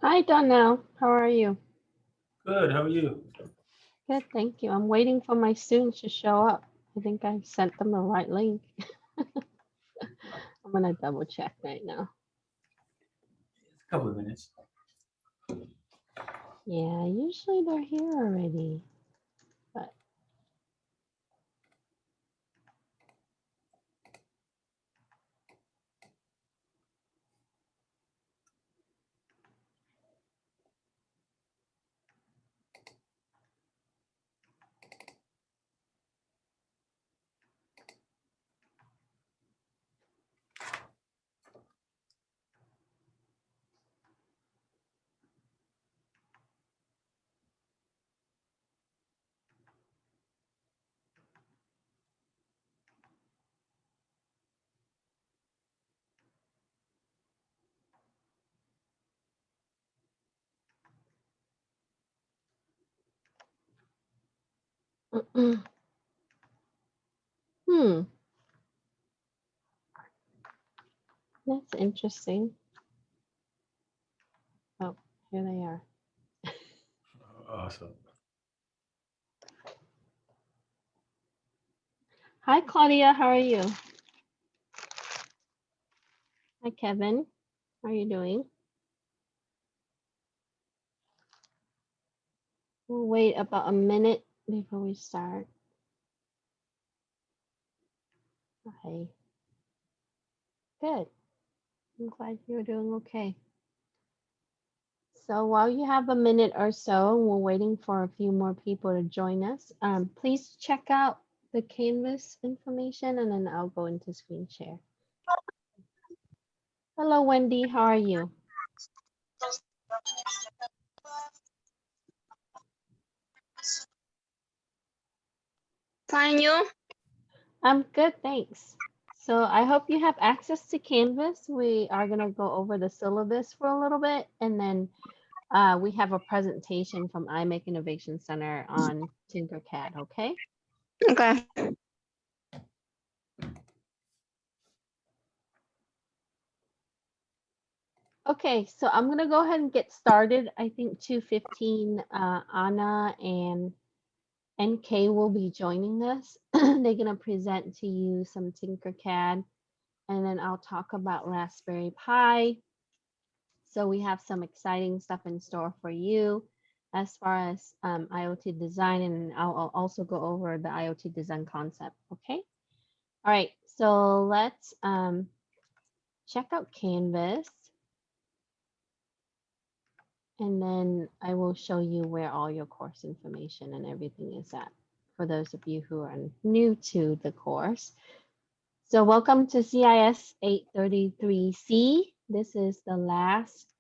Hi, Donnell. How are you? Good, how are you? Good, thank you. I'm waiting for my students to show up. I think I sent them the right link. I'm gonna double check right now. It's a couple of minutes. Yeah, usually they're here already, but hmm, that's interesting. Oh, here they are. Awesome. Hi, Claudia. How are you? Hi, Kevin. How are you doing? We'll wait about a minute before we start. Hi. Good. I'm glad you're doing okay. So while you have a minute or so, we're waiting for a few more people to join us. Please check out the Canvas information and then I'll go into screen share. Hello, Wendy. How are you? Fine, you? I'm good, thanks. So I hope you have access to Canvas. We are going to go over the syllabus for a little bit and then we have a presentation from iMake Innovation Center on TinkerCad, okay? Okay. Okay, so I'm gonna go ahead and get started. I think 2:15, Anna and NK will be joining us. They're gonna present to you some TinkerCAD, and then I'll talk about Raspberry Pi. So we have some exciting stuff in store for you as far as IoT design, and I'll also go over the IoT design concept, okay? All right, so let's check out Canvas. And then I will show you where all your course information and everything is at for those of you who are new to the course. So welcome to CIS833C. This is the last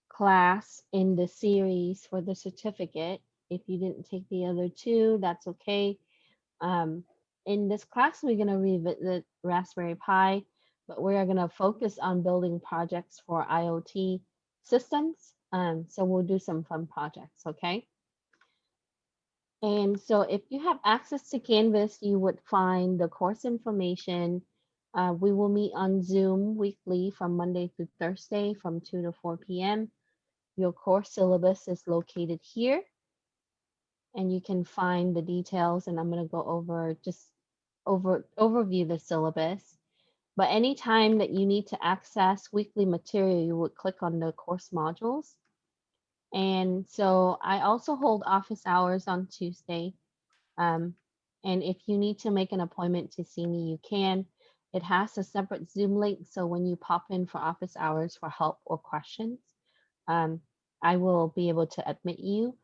class in the series for the certificate. If you didn't take the other two, that's okay. In this class, we're going to revisit Raspberry Pi, but we are going to focus on building projects for IoT systems. So we'll do some fun projects, okay? And so if you have access to Canvas, you would find the course information. We will meet on Zoom weekly from Monday through Thursday from 2 to 4 p.m. Your course syllabus is located here. And you can find the details, and I'm going to go over just overview the syllabus. But anytime that you need to access weekly material, you would click on the course modules. And so I also hold office hours on Tuesday. And if you need to make an appointment to see me, you can. It has a separate Zoom link. So when you pop in for office hours for help or questions, I will be able to admit you.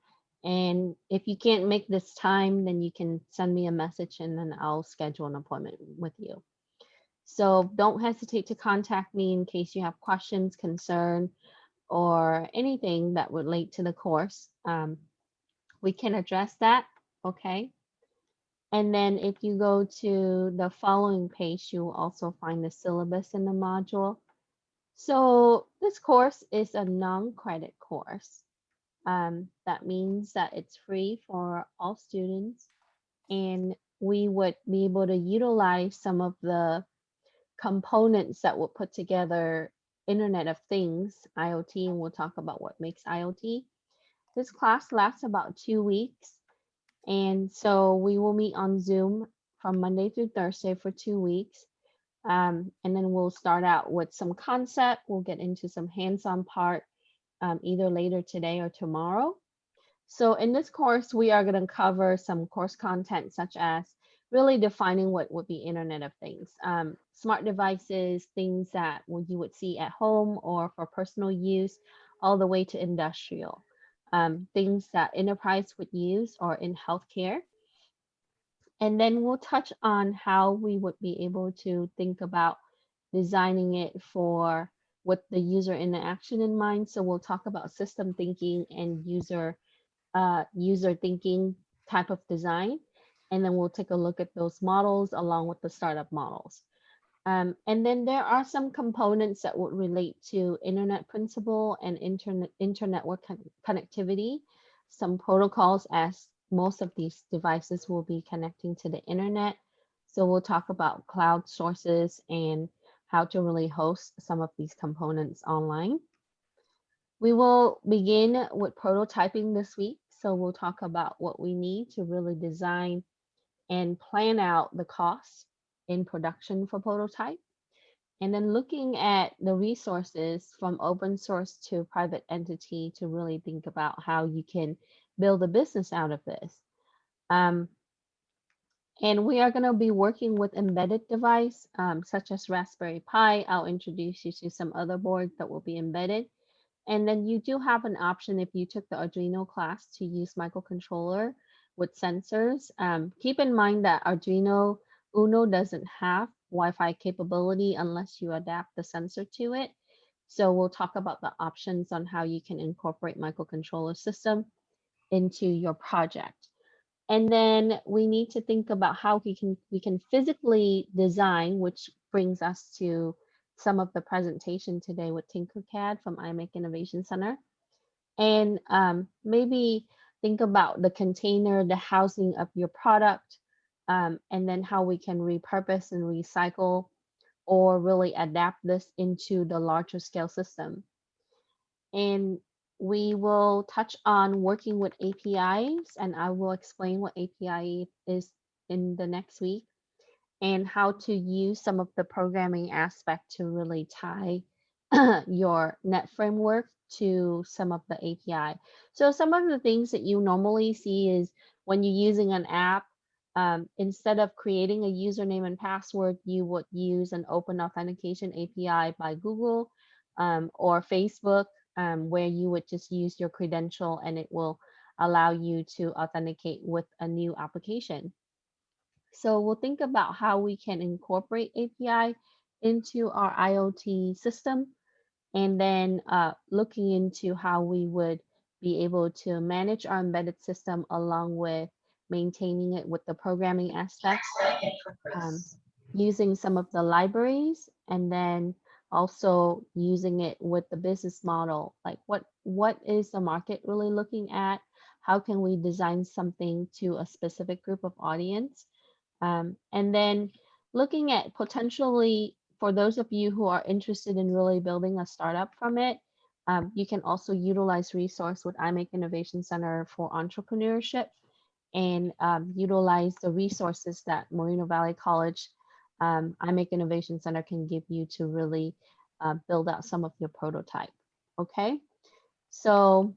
And if you can't make this time, then you can send me a message and then I'll schedule an appointment with you. So don't hesitate to contact me in case you have questions, concern, or anything that would relate to the course. We can address that, okay? And then if you go to the following page, you will also find the syllabus in the module. So this course is a non-credit course. That means that it's free for all students, and we would be able to utilize some of the components that were put together Internet of Things, IoT, and we'll talk about what makes IoT. This class lasts about 2 weeks, and so we will meet on Zoom from Monday through Thursday for 2 weeks. And then we'll start out with some concept. We'll get into some hands-on part either later today or tomorrow. So in this course, we are going to cover some course content such as really defining what would be Internet of Things, smart devices, things that you would see at home or for personal use, all the way to industrial, things that enterprise would use or in healthcare. And then we'll touch on how we would be able to think about designing it for with the user interaction in mind. So we'll talk about system thinking and user thinking type of design. And then we'll take a look at those models along with the startup models. And then there are some components that would relate to internet principle and internetwork connectivity, some protocols as most of these devices will be connecting to the internet. So we'll talk about cloud sources and how to really host some of these components online. We will begin with prototyping this week. So we'll talk about what we need to really design and plan out the costs in production for prototype. And then looking at the resources from open source to private entity to really think about how you can build a business out of this. Um, and we are going to be working with embedded device such as Raspberry Pi. I'll introduce you to some other boards that will be embedded. And then you do have an option if you took the Arduino class to use microcontroller with sensors. Keep in mind that Arduino Uno doesn't have Wi-Fi capability unless you adapt the sensor to it. So we'll talk about the options on how you can incorporate microcontroller system into your project. And then we need to think about how we can physically design, which brings us to some of the presentation today with TinkerCAD from iMake Innovation Center. And maybe think about the container, the housing of your product, and then how we can repurpose and recycle or really adapt this into the larger scale system. And we will touch on working with APIs, and I will explain what API is in the next week and how to use some of the programming aspect to really tie your net framework to some of the API. So some of the things that you normally see is when you're using an app, instead of creating a username and password, you would use an open authentication API by Google or Facebook, where you would just use your credential and it will allow you to authenticate with a new application. So we'll think about how we can incorporate API into our IoT system, and then looking into how we would be able to manage our embedded system along with maintaining it with the programming aspect, um, using some of the libraries, and then also using it with the business model. Like what is the market really looking at? How can we design something to a specific group of audience? And then looking at potentially for those of you who are interested in really building a startup from it, you can also utilize resource with iMake Innovation Center for entrepreneurship and utilize the resources that Moreno Valley College iMake Innovation Center can give you to really build out some of your prototype. Okay, so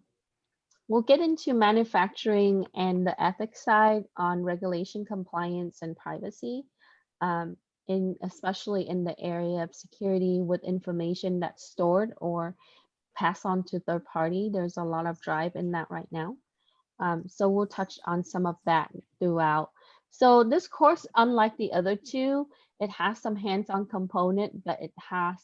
we'll get into manufacturing and the ethics side on regulation, compliance, and privacy, especially in the area of security with information that's stored or passed on to third party. There's a lot of drive in that right now. So we'll touch on some of that throughout. So this course, unlike the other two, it has some hands-on component, but it has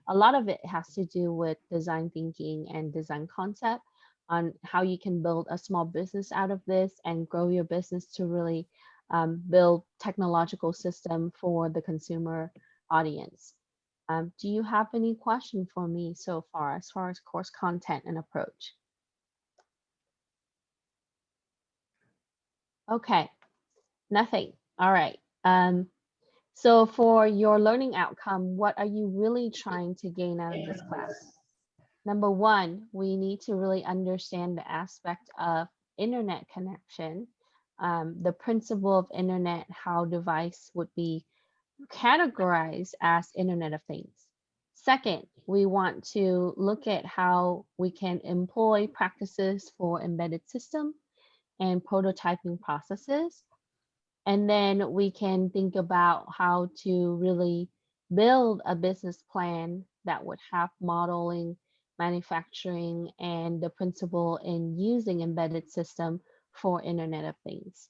a lot of it has to do with design thinking and design concept on how you can build a small business out of this and grow your business to really build technological system for the consumer audience. Do you have any question for me so far as course content and approach? Okay, nothing. All right. So for your learning outcome, what are you really trying to gain out of this class? Number one, we need to really understand the aspect of internet connection, the principle of internet, how device would be categorized as Internet of Things. Second, we want to look at how we can employ practices for embedded system and prototyping processes. And then we can think about how to really build a business plan that would have modeling, manufacturing, and the principle in using embedded system for Internet of Things.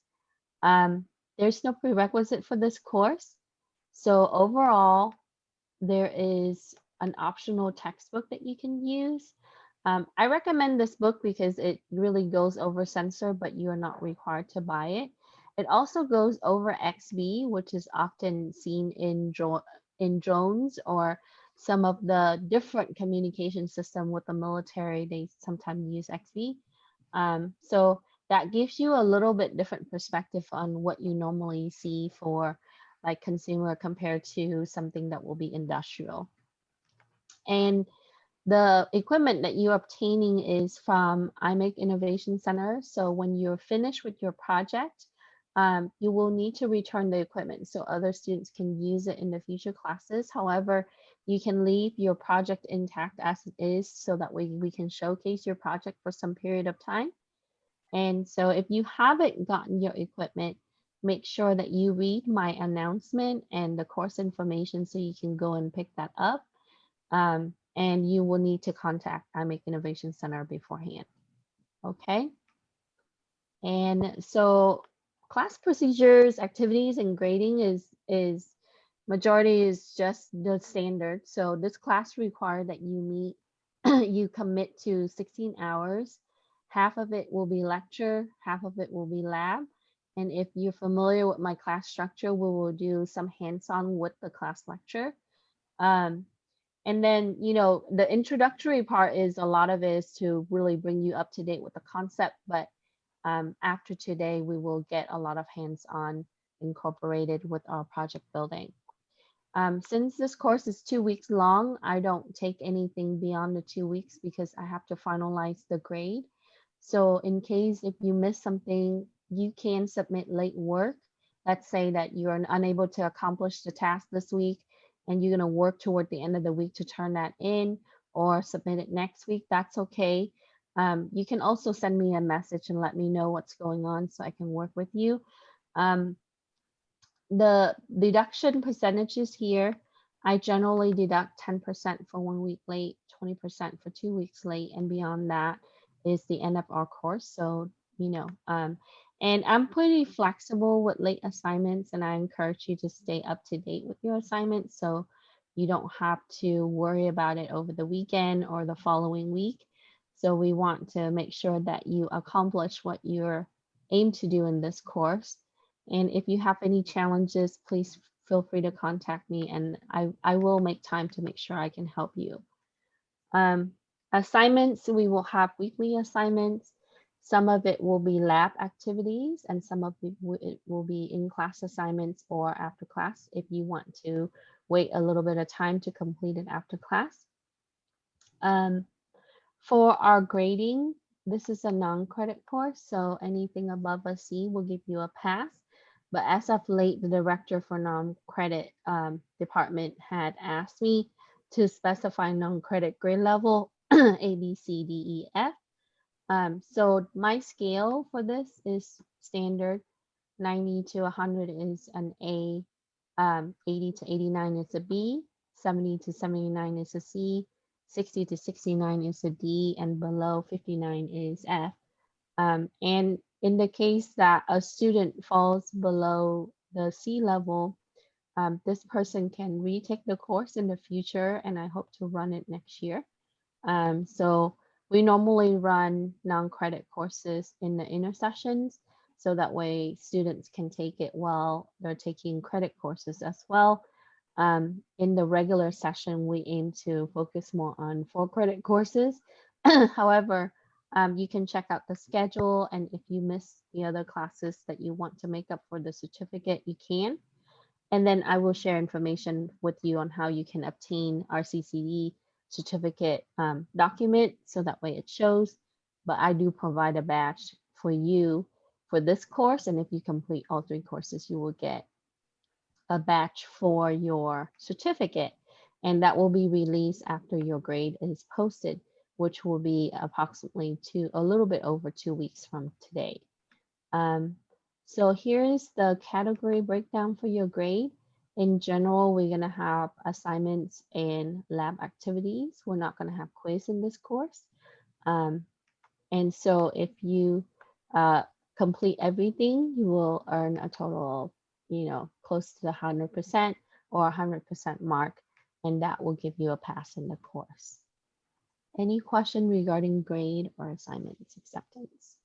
Um, there's no prerequisite for this course. So overall, there is an optional textbook that you can use. I recommend this book because it really goes over sensor, but you are not required to buy it. It also goes over XB, which is often seen in drones or some of the different communication system with the military. They sometimes use XB. So that gives you a little bit different perspective on what you normally see for like consumer compared to something that will be industrial. And the equipment that you're obtaining is from iMake Innovation Center. So when you're finished with your project, you will need to return the equipment so other students can use it in the future classes. However, you can leave your project intact as it is so that way we can showcase your project for some period of time. And so if you haven't gotten your equipment, make sure that you read my announcement and the course information so you can go and pick that up. And you will need to contact iMake Innovation Center beforehand. Okay. And so class procedures, activities, and grading is majority is just the standard. So this class require that you meet, you commit to 16 hours. Half of it will be lecture, half of it will be lab. And if you're familiar with my class structure, we will do some hands-on with the class lecture. Um, and then, the introductory part is a lot of it is to really bring you up to date with the concept, but after today, we will get a lot of hands-on incorporated with our project building. Since this course is 2 weeks long, I don't take anything beyond the 2 weeks because I have to finalize the grade. So in case if you miss something, you can submit late work. Let's say that you're unable to accomplish the task this week and you're going to work toward the end of the week to turn that in or submit it next week. That's okay. You can also send me a message and let me know what's going on so I can work with you. The deduction percentages here, I generally deduct 10% for 1 week late, 20% for 2 weeks late, and beyond that is the end of our course. So, and I'm pretty flexible with late assignments, and I encourage you to stay up to date with your assignments so you don't have to worry about it over the weekend or the following week. So we want to make sure that you accomplish what you're aim to do in this course. And if you have any challenges, please feel free to contact me and I will make time to make sure I can help you. Um, Assignments, we will have weekly assignments. Some of it will be lab activities and some of it will be in-class assignments or after class if you want to wait a little bit of time to complete it after class. Um, for our grading, this is a non-credit course, so anything above a C will give you a pass. But as of late, the director for non-credit department had asked me to specify non-credit grade level A, B, C, D, E, F. So my scale for this is standard. 90 to 100 is an A, 80 to 89 is a B, 70 to 79 is a C, 60 to 69 is a D, and below 59 is F. And in the case that a student falls below the C level, this person can retake the course in the future, and I hope to run it next year. So we normally run non-credit courses in the inner sessions, so that way students can take it while they're taking credit courses as well. In the regular session, we aim to focus more on full credit courses. However, you can check out the schedule, and if you miss the other classes that you want to make up for the certificate, you can. And then I will share information with you on how you can obtain our CCD certificate document so that way it shows. But I do provide a badge for you for this course. And if you complete all 3 courses, you will get a batch for your certificate, and that will be released after your grade is posted, which will be approximately a little bit over 2 weeks from today. Um, so here's the category breakdown for your grade. In general, we're gonna have assignments and lab activities. We're not gonna have quiz in this course. And so if you complete everything, you will earn a total of, close to the 100% or 100% mark, and that will give you a pass in the course. Any question regarding grade or assignments acceptance?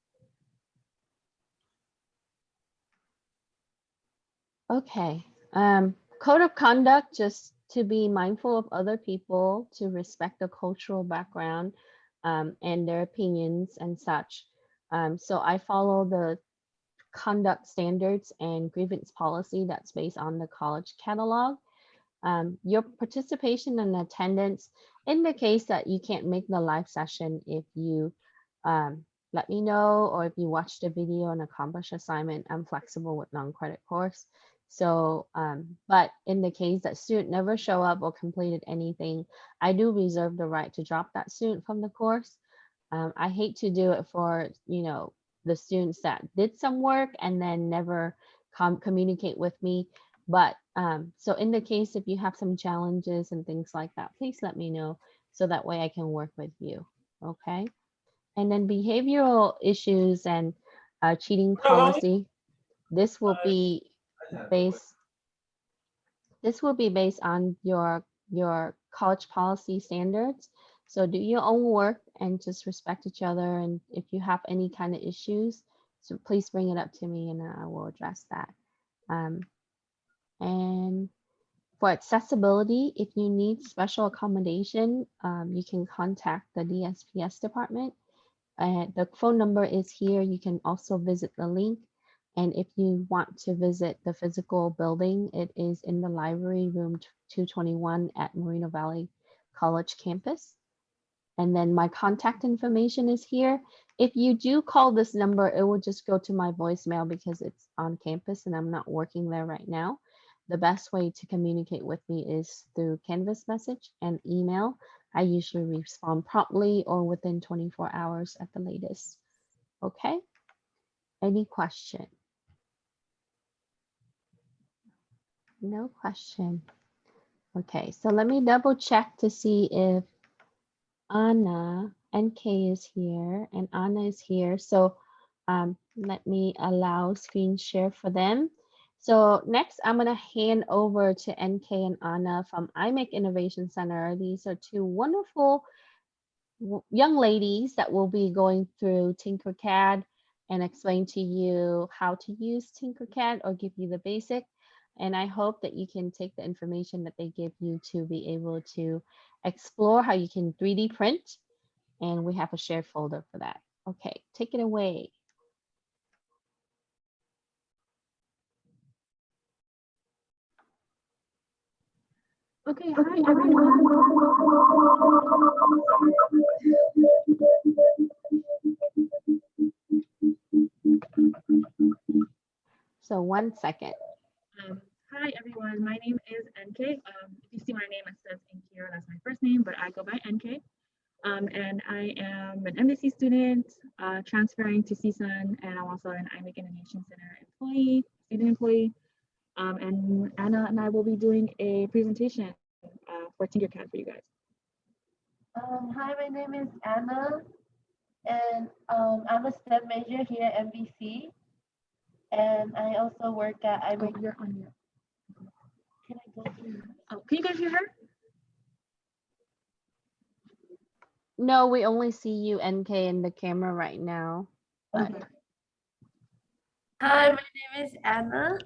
Okay. Code of conduct, just to be mindful of other people, to respect the cultural background and their opinions and such. So I follow the conduct standards and grievance policy that's based on the college catalog. Your participation and attendance indicates that you can't make the live session if you let me know, or if you watch the video and accomplish assignment. I'm flexible with non-credit course. So, but in the case that student never show up or completed anything, I do reserve the right to drop that student from the course. I hate to do it for, the students that did some work and then never communicate with me. But so in the case, if you have some challenges and things like that, please let me know so that way I can work with you. Okay. And then behavioral issues and cheating Hello. policy. This will be I have a based on your college policy standards. So do your own work and just respect each other. And if you have any kind of issues, so please bring it up to me and I will address that. And for accessibility, if you need special accommodation, you can contact the DSPS department. The phone number is here. You can also visit the link. And if you want to visit the physical building, it is in the library room 221 at Moreno Valley College campus. And then my contact information is here. If you do call this number, it will just go to my voicemail because it's on campus and I'm not working there right now. The best way to communicate with me is through Canvas message and email. I usually respond promptly or within 24 hours at the latest. Okay? Any question? No question. Okay, so let me double check to see if Anna NK is here and Anna is here. So let me allow screen share for them. So next I'm gonna hand over to NK and Anna from iMake Innovation Center. These are 2 wonderful young ladies that will be going through TinkerCAD and explain to you how to use TinkerCAD or give you the basic. And I hope that you can take the information that they give you to be able to explore how you can 3D print. And we have a shared folder for that. Okay, take it away. Okay, hi everyone. So 1 second. Hi everyone, my name is NK. If you see my name, it says in here, that's my first name, but I go by NK. And I am an MBC student transferring to CSUN, and I'm also an iMake Innovation Center student employee. And Anna and I will be doing a presentation for TinkerCAD for you guys. Hi, my name is Anna, and I'm a STEM major here at MBC, and I also work at iMake. Oh, you're on mute. Can I go through? Oh, can you guys hear her? No, we only see you NK in the camera right now. But Okay. Hi, my name is Anna,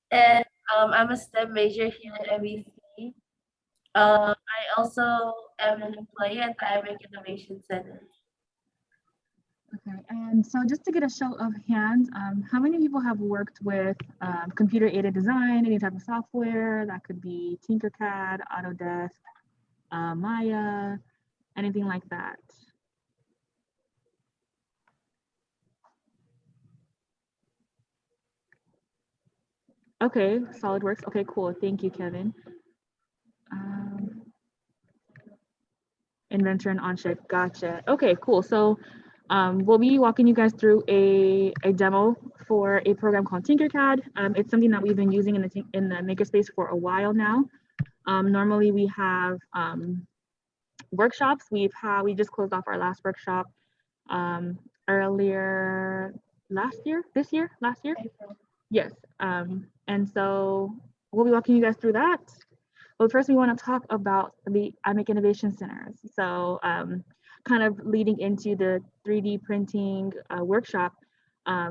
and I'm a STEM major here at MBC. I also am an employee at the iMake Innovation Center. Okay, and so just to get a show of hands, how many people have worked with computer-aided design, any type of software? That could be TinkerCAD, Autodesk, Maya, anything like that. Okay, SolidWorks. Okay, cool. Thank you, Kevin. Inventor and Onshape. Gotcha. Okay, cool. So we'll be walking you guys through a demo for a program called TinkerCAD. It's something that we've been using in the makerspace for a while now. Normally we have workshops. We just closed off our last workshop earlier last year. April. Yes. And so we'll be walking you guys through that. But first, we want to talk about the iMake Innovation Centers. So kind of leading into the 3D printing workshop,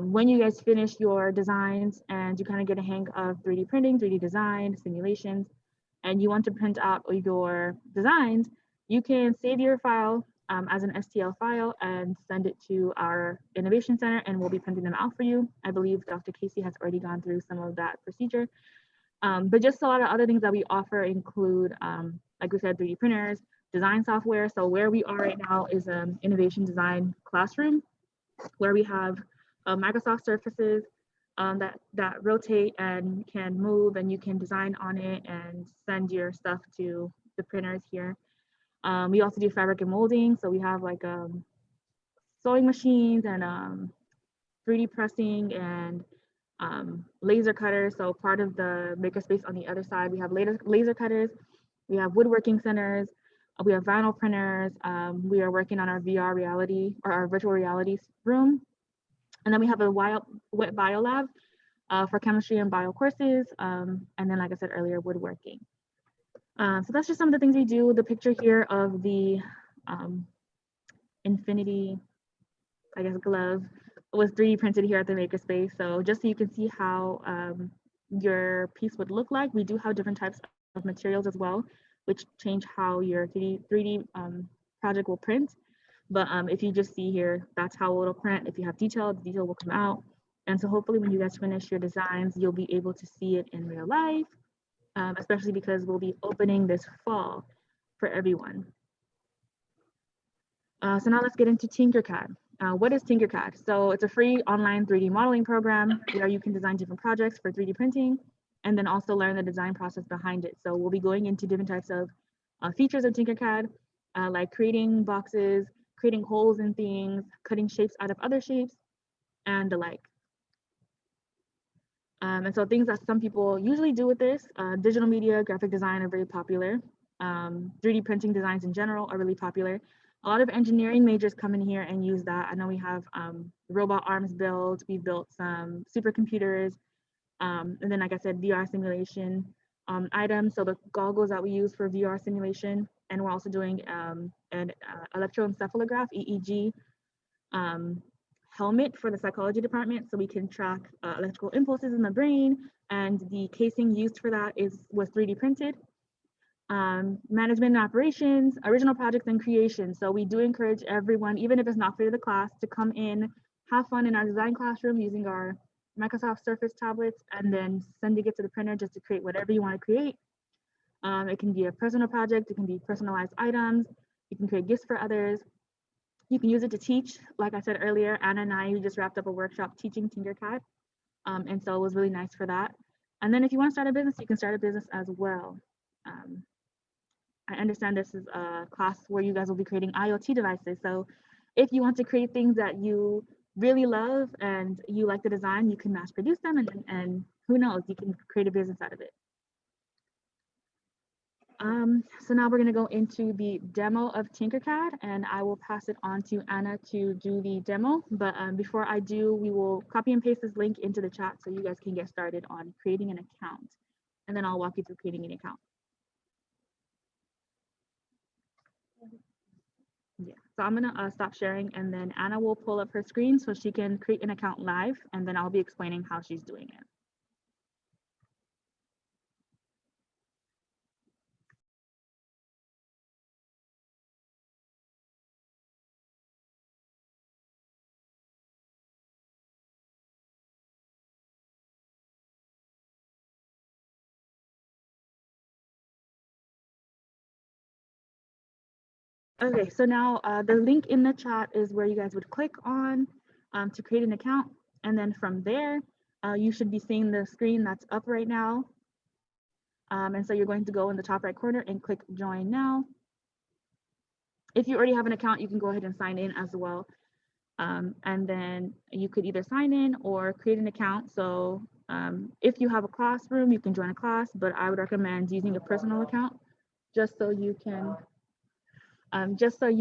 when you guys finish your designs and you kind of get a hang of 3D printing, 3D design, simulations, and you want to print out your designs, you can save your file as an STL file and send it to our Innovation Center, and we'll be printing them out for you. I believe Dr. Casey has already gone through some of that procedure. But just a lot of other things that we offer include, like we said, 3D printers, design software. So where we are right now is an innovation design classroom where we have Microsoft surfaces that rotate and can move, and you can design on it and send your stuff to the printers here. We also do fabric and molding. So we have like sewing machines and 3D pressing and laser cutters. So part of the makerspace on the other side, we have laser cutters, we have woodworking centers, we have vinyl printers. We are working on our VR reality or our virtual reality room. And then we have a wet bio lab for chemistry and bio courses. And then, like I said earlier, woodworking. So that's just some of the things we do. The picture here of the Infinity, I guess, glove was 3D printed here at the makerspace. So just so you can see how your piece would look like, we do have different types of materials as well, which change how your 3D project will print. But if you just see here, that's how it'll print. If you have detail, the detail will come out. And so hopefully when you guys finish your designs, you'll be able to see it in real life, especially because we'll be opening this fall for everyone. So now let's get into TinkerCAD. What is TinkerCAD? So it's a free online 3D modeling program where you can design different projects for 3D printing and then also learn the design process behind it. So we'll be going into different types of features of TinkerCAD, like creating boxes, creating holes in things, cutting shapes out of other shapes, and the like. And so things that some people usually do with this, digital media, graphic design are very popular. 3D printing designs in general are really popular. A lot of engineering majors come in here and use that. I know we have robot arms built, we built some supercomputers, and then like I said, VR simulation items. So the goggles that we use for VR simulation, and we're also doing an electroencephalograph, EEG, helmet for the psychology department, so we can track electrical impulses in the brain, and the casing used for that was 3D printed. Management and operations, original projects and creation. So we do encourage everyone, even if it's not for the class, to come in, have fun in our design classroom using our Microsoft Surface tablets, and then sending it to the printer just to create whatever you want to create. It can be a personal project, it can be personalized items, you can create gifts for others. You can use it to teach. Like I said earlier, Anna and I, we just wrapped up a workshop teaching TinkerCAD. And so it was really nice for that. And then if you want to start a business, you can start a business as well. I understand this is a class where you guys will be creating IoT devices. So if you want to create things that you really love and you like the design, you can mass produce them, and who knows, you can create a business out of it. So now we're going to go into the demo of TinkerCAD, and I will pass it on to Anna to do the demo. But before I do, we will copy and paste this link into the chat so you guys can get started on creating an account. And then I'll walk you through creating an account. Yeah, so I'm gonna stop sharing, and then Anna will pull up her screen so she can create an account live, and then I'll be explaining how she's doing it. Okay, so now the link in the chat is where you guys would click on to create an account. And then from there, you should be seeing the screen that's up right now. And so you're going to go in the top right corner and click join now. If you already have an account, you can go ahead and sign in as well. And then you could either sign in or create an account. So if you have a classroom, you can join a class, but I would recommend using a personal account just so you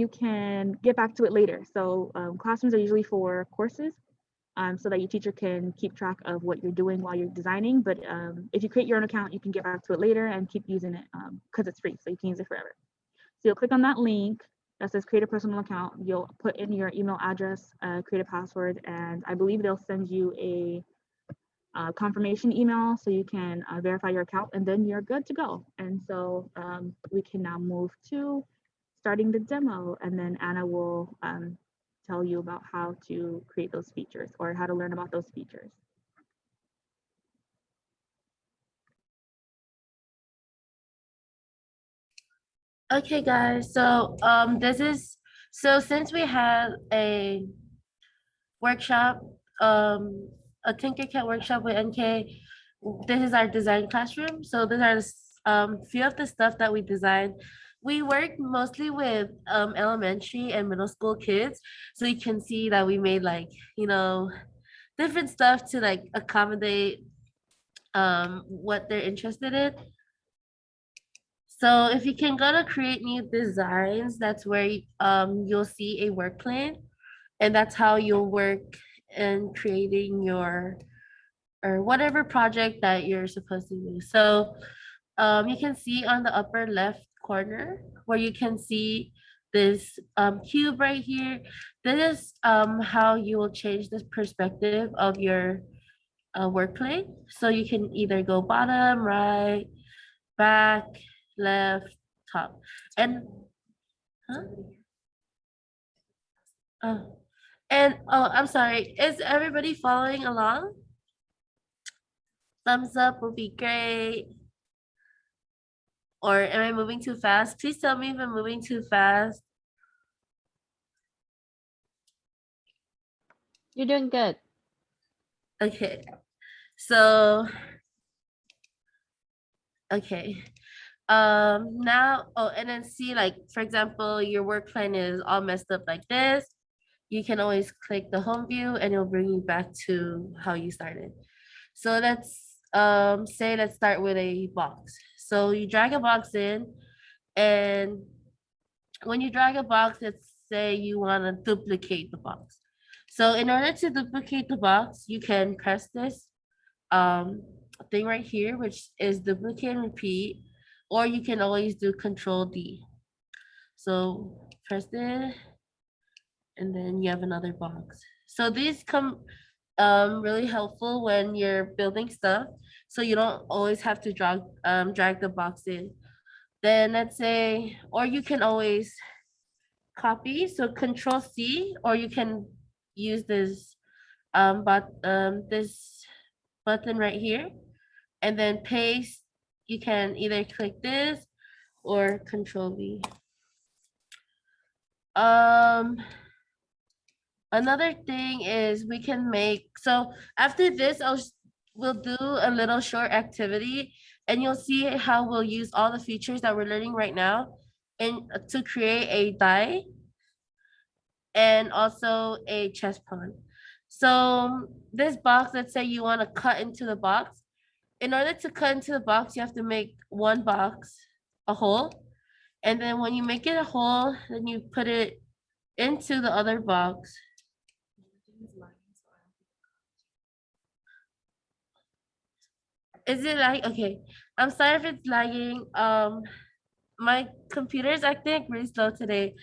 can get back to it later. So classrooms are usually for courses, so that your teacher can keep track of what you're doing while you're designing. But if you create your own account, you can get back to it later and keep using it because it's free, so you can use it forever. So you'll click on that link that says create a personal account. You'll put in your email address, create a password, and I believe they'll send you a confirmation email so you can verify your account, and then you're good to go. And so we can now move to starting the demo, and then Anna will tell you about how to create those features or how to learn about those features. Okay, guys. So since we had a workshop, a TinkerCad workshop with NK, this is our design classroom. So these are few of the stuff that we designed. We work mostly with elementary and middle school kids, so you can see that we made like, different stuff to like accommodate what they're interested in. So if you can go to create new designs, that's where you'll see a work plan, and that's how you'll work in creating your or whatever project that you're supposed to do. So you can see on the upper left corner where you can see this cube right here. This is how you will change this perspective of your work plane. So you can either go bottom, right, back, left, top. And huh? Oh, I'm sorry. Is everybody following along? Thumbs up would be great. Or am I moving too fast? Please tell me if I'm moving too fast. You're doing good. Okay. So, okay. Now, oh, and then see, like, for example, your work plan is all messed up like this. You can always click the home view and it'll bring you back to how you started. So let's say let's start with a box. So you drag a box in, and when you drag a box, let's say you want to duplicate the box. So in order to duplicate the box, you can press this thing right here, which is duplicate and repeat, or you can always do Control D. So press this, and then you have another box. So these come really helpful when you're building stuff, so you don't always have to drag the box in. Then let's say, or you can always copy, so Control C, or you can use this this button right here, and then paste. You can either click this or Control V. Another thing is we can make, so after this, we'll do a little short activity, and you'll see how we'll use all the features that we're learning right now and to create a die and also a chess pawn. So this box, let's say you want to cut into the box. In order to cut into the box, you have to make one box a hole. And then when you make it a hole, then you put it into the other box. Is it like, okay, I'm sorry if it's lagging. My computer is acting really slow today.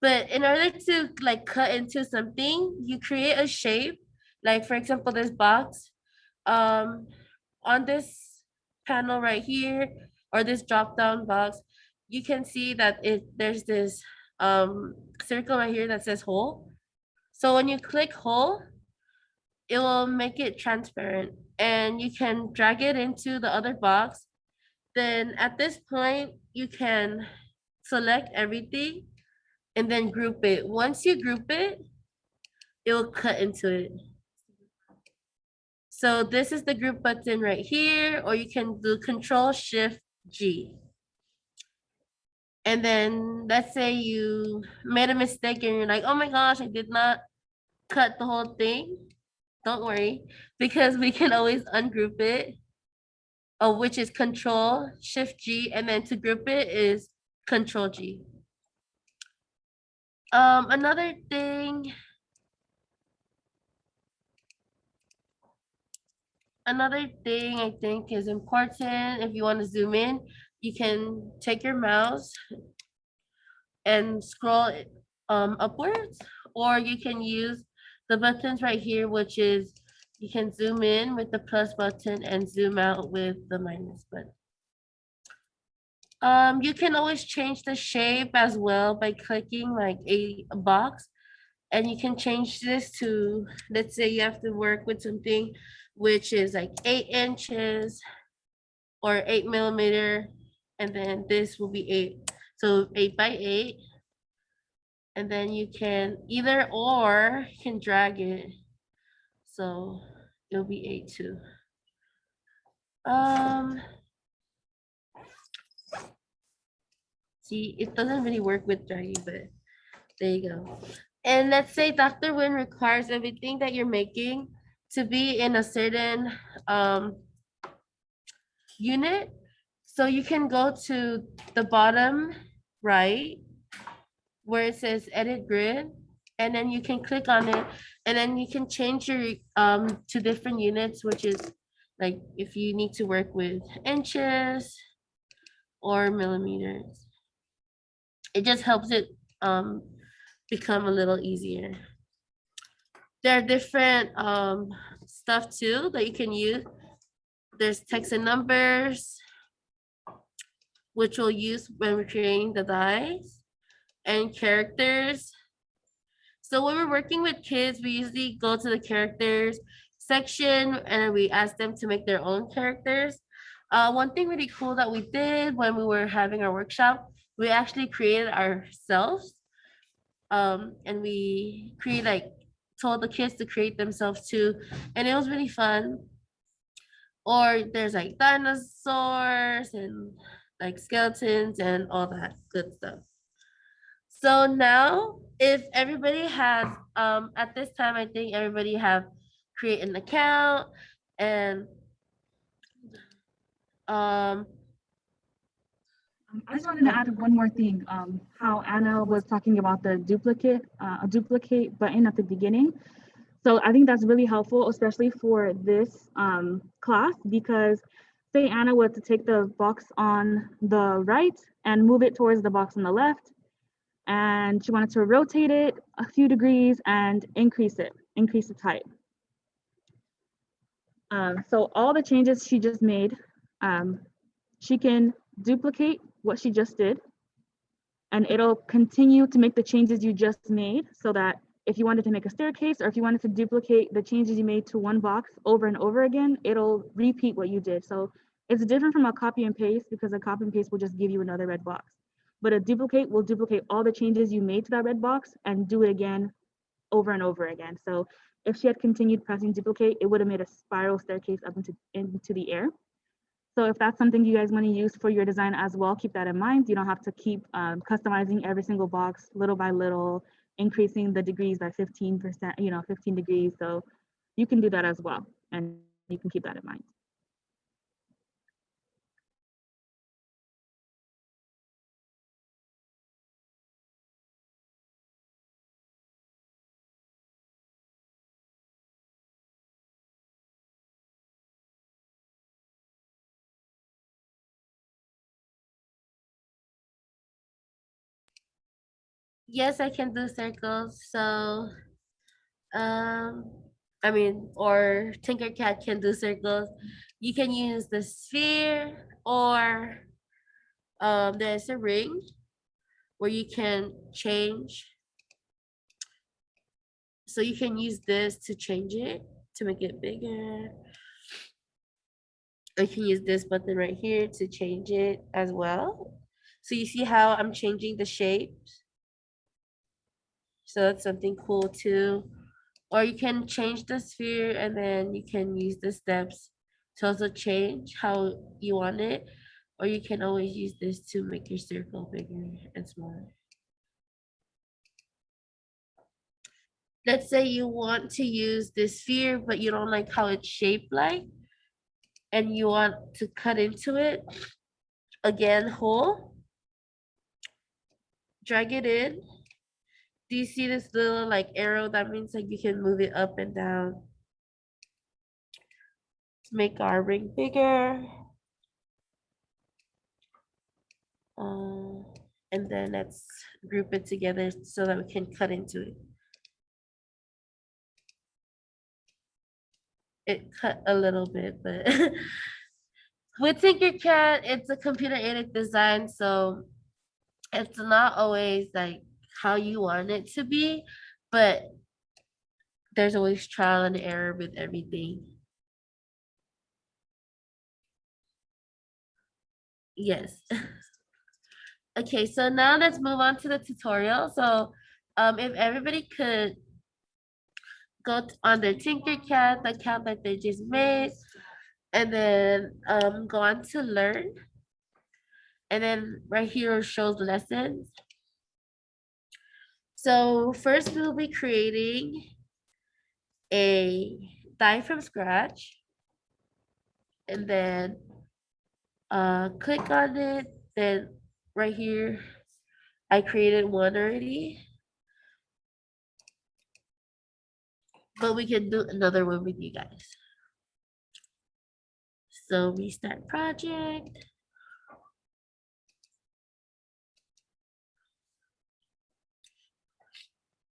But in order to like cut into something, you create a shape. Like for example, this box. On this panel right here, or this drop down box, you can see that there's this circle right here that says hole. So when you click hole, it will make it transparent, and you can drag it into the other box. Then at this point, you can select everything and then group it. Once you group it, it will cut into it. So this is the group button right here, or you can do Control Shift G. And then let's say you made a mistake and you're like, oh my gosh, I did not cut the whole thing. Don't worry, because we can always ungroup it. Oh, which is Control Shift G, and then to group it is Control G. Another thing I think is important, if you want to zoom in, you can take your mouse and scroll it upwards, or you can use the buttons right here, which is you can zoom in with the plus button and zoom out with the minus button. You can always change the shape as well by clicking like a box, and you can change this to, let's say you have to work with something which is like 8 inches or 8 millimeter, and then this will be 8. So 8 by 8. And then you can either or you can drag it. So it'll be 8 too. See, it doesn't really work with dragging, but there you go. And let's say Dr. Win requires everything that you're making to be in a certain unit. So you can go to the bottom right where it says edit grid, and then you can click on it, and then you can change your to different units, which is like if you need to work with inches or millimeters. It just helps it become a little easier. There are different stuff too that you can use. There's text and numbers, which we'll use when we're creating the dies, and characters. So when we're working with kids, we usually go to the characters section and we ask them to make their own characters. One thing really cool that we did when we were having our workshop, we actually created ourselves. And we told the kids to create themselves too. And it was really fun. Or there's like dinosaurs and like skeletons and all that good stuff. So now, if everybody has, at this time, I think everybody have create an account and I just wanted to add one more thing. How Anna was talking about the duplicate button at the beginning. So I think that's really helpful, especially for this class, because say Anna was to take the box on the right and move it towards the box on the left, and she wanted to rotate it a few degrees and increase its height. So all the changes she just made, she can duplicate what she just did, and it'll continue to make the changes you just made, so that if you wanted to make a staircase or if you wanted to duplicate the changes you made to one box over and over again, it'll repeat what you did. So it's different from a copy and paste, because a copy and paste will just give you another red box. But a duplicate will duplicate all the changes you made to that red box and do it again over and over again. So if she had continued pressing duplicate, it would have made a spiral staircase up into the air. So if that's something you guys want to use for your design as well, keep that in mind. You don't have to keep customizing every single box little by little, increasing the degrees by 15%, 15 degrees. So you can do that as well, and you can keep that in mind. yes, I can do circles. So, I mean, or TinkerCad can do circles. You can use the sphere, or there's a ring where you can change. So you can use this to change it, to make it bigger. I can use this button right here to change it as well. So you see how I'm changing the shapes? So that's something cool too. Or you can change the sphere and then you can use the steps to also change how you want it. Or you can always use this to make your circle bigger and smaller. Let's say you want to use this sphere, but you don't like how it's shaped like, and you want to cut into it. Again, hole, drag it in. Do you see this little like arrow? That means like you can move it up and down to make our ring bigger. And then let's group it together so that we can cut into it. It cut a little bit, but with TinkerCad, it's a computer-aided design, so it's not always like how you want it to be, but there's always trial and error with everything. Yes. Okay, so now let's move on to the tutorial. So if everybody could go on their TinkerCad account that they just made, and then go on to learn. And then right here shows lessons. So first we'll be creating a die from scratch. And then click on it. Then right here, I created one already. But we can do another one with you guys. So restart project.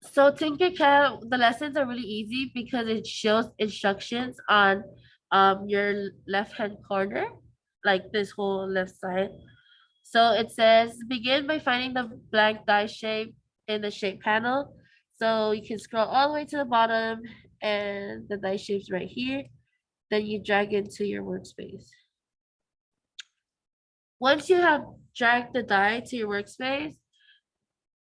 So TinkerCad, the lessons are really easy because it shows instructions on your left-hand corner, like this whole left side. So it says, begin by finding the blank die shape in the shape panel. So you can scroll all the way to the bottom and the die shape's right here. Then you drag into your workspace. Once you have dragged the die to your workspace,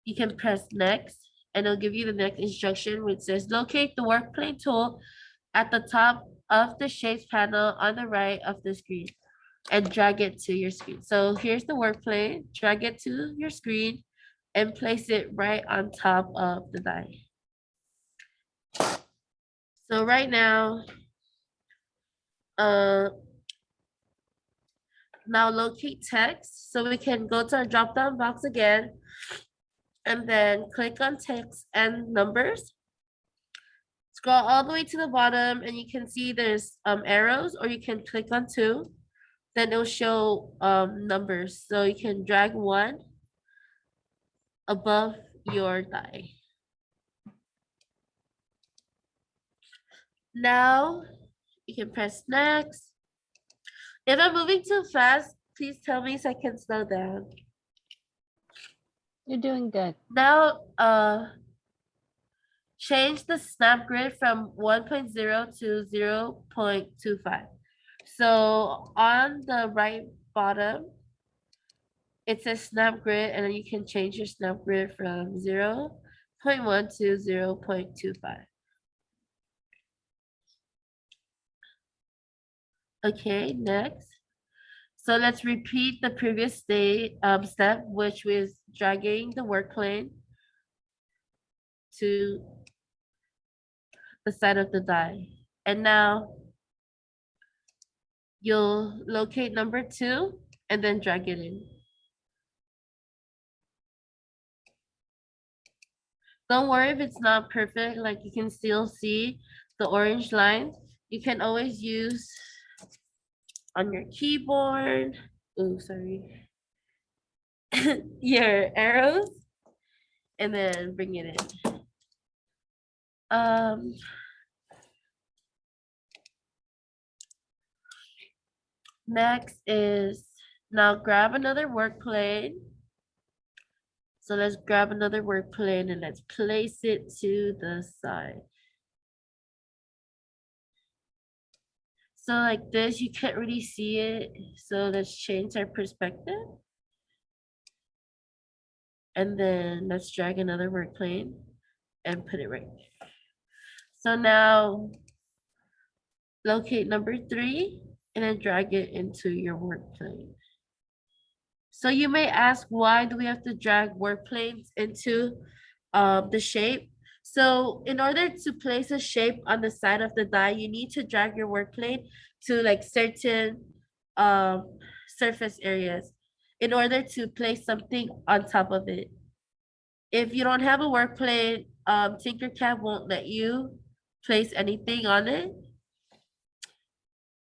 you can press next and it'll give you the next instruction which says locate the work plane tool at the top of the shapes panel on the right of the screen and drag it to your screen. So here's the work plane, drag it to your screen and place it right on top of the die. So right now, now locate text. So we can go to our drop down box again and then click on text and numbers. Scroll all the way to the bottom and you can see there's arrows, or you can click on two. Then it'll show numbers. So you can drag one above your die. Now you can press next. If I'm moving too fast, please tell me so I can slow down. You're doing good. Now change the snap grid from 1.0 to 0.25. So on the right bottom, it says snap grid, and then you can change your snap grid from 0.1 to 0.25. Okay, next. So let's repeat the previous step, which was dragging the work plane to the side of the die. And now you'll locate number two and then drag it in. Don't worry if it's not perfect, like you can still see the orange lines. You can always use on your keyboard, oh, sorry, your arrows, and then bring it in. Next is now grab another work plane. So let's grab another work plane and let's place it to the side. So like this, you can't really see it. So let's change our perspective. And then let's drag another work plane. and put it right there. So now locate number 3 and then drag it into your work plane. So you may ask, why do we have to drag work planes into the shape? So in order to place a shape on the side of the die, you need to drag your work plane to like certain surface areas in order to place something on top of it. If you don't have a work plane, TinkerCad won't let you place anything on it.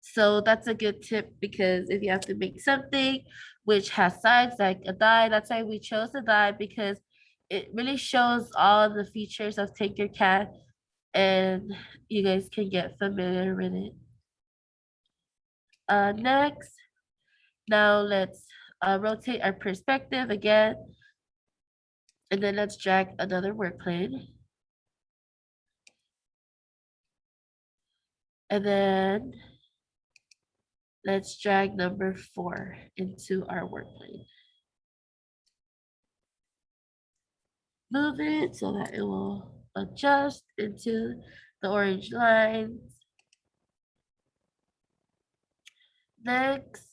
So that's a good tip, because if you have to make something which has sides like a die, that's why we chose the die, because it really shows all the features of TinkerCad and you guys can get familiar with it. Next, now let's rotate our perspective again, and then let's drag another work plane. And then let's drag number 4 into our work plane. Move it so that it will adjust into the orange lines. Next,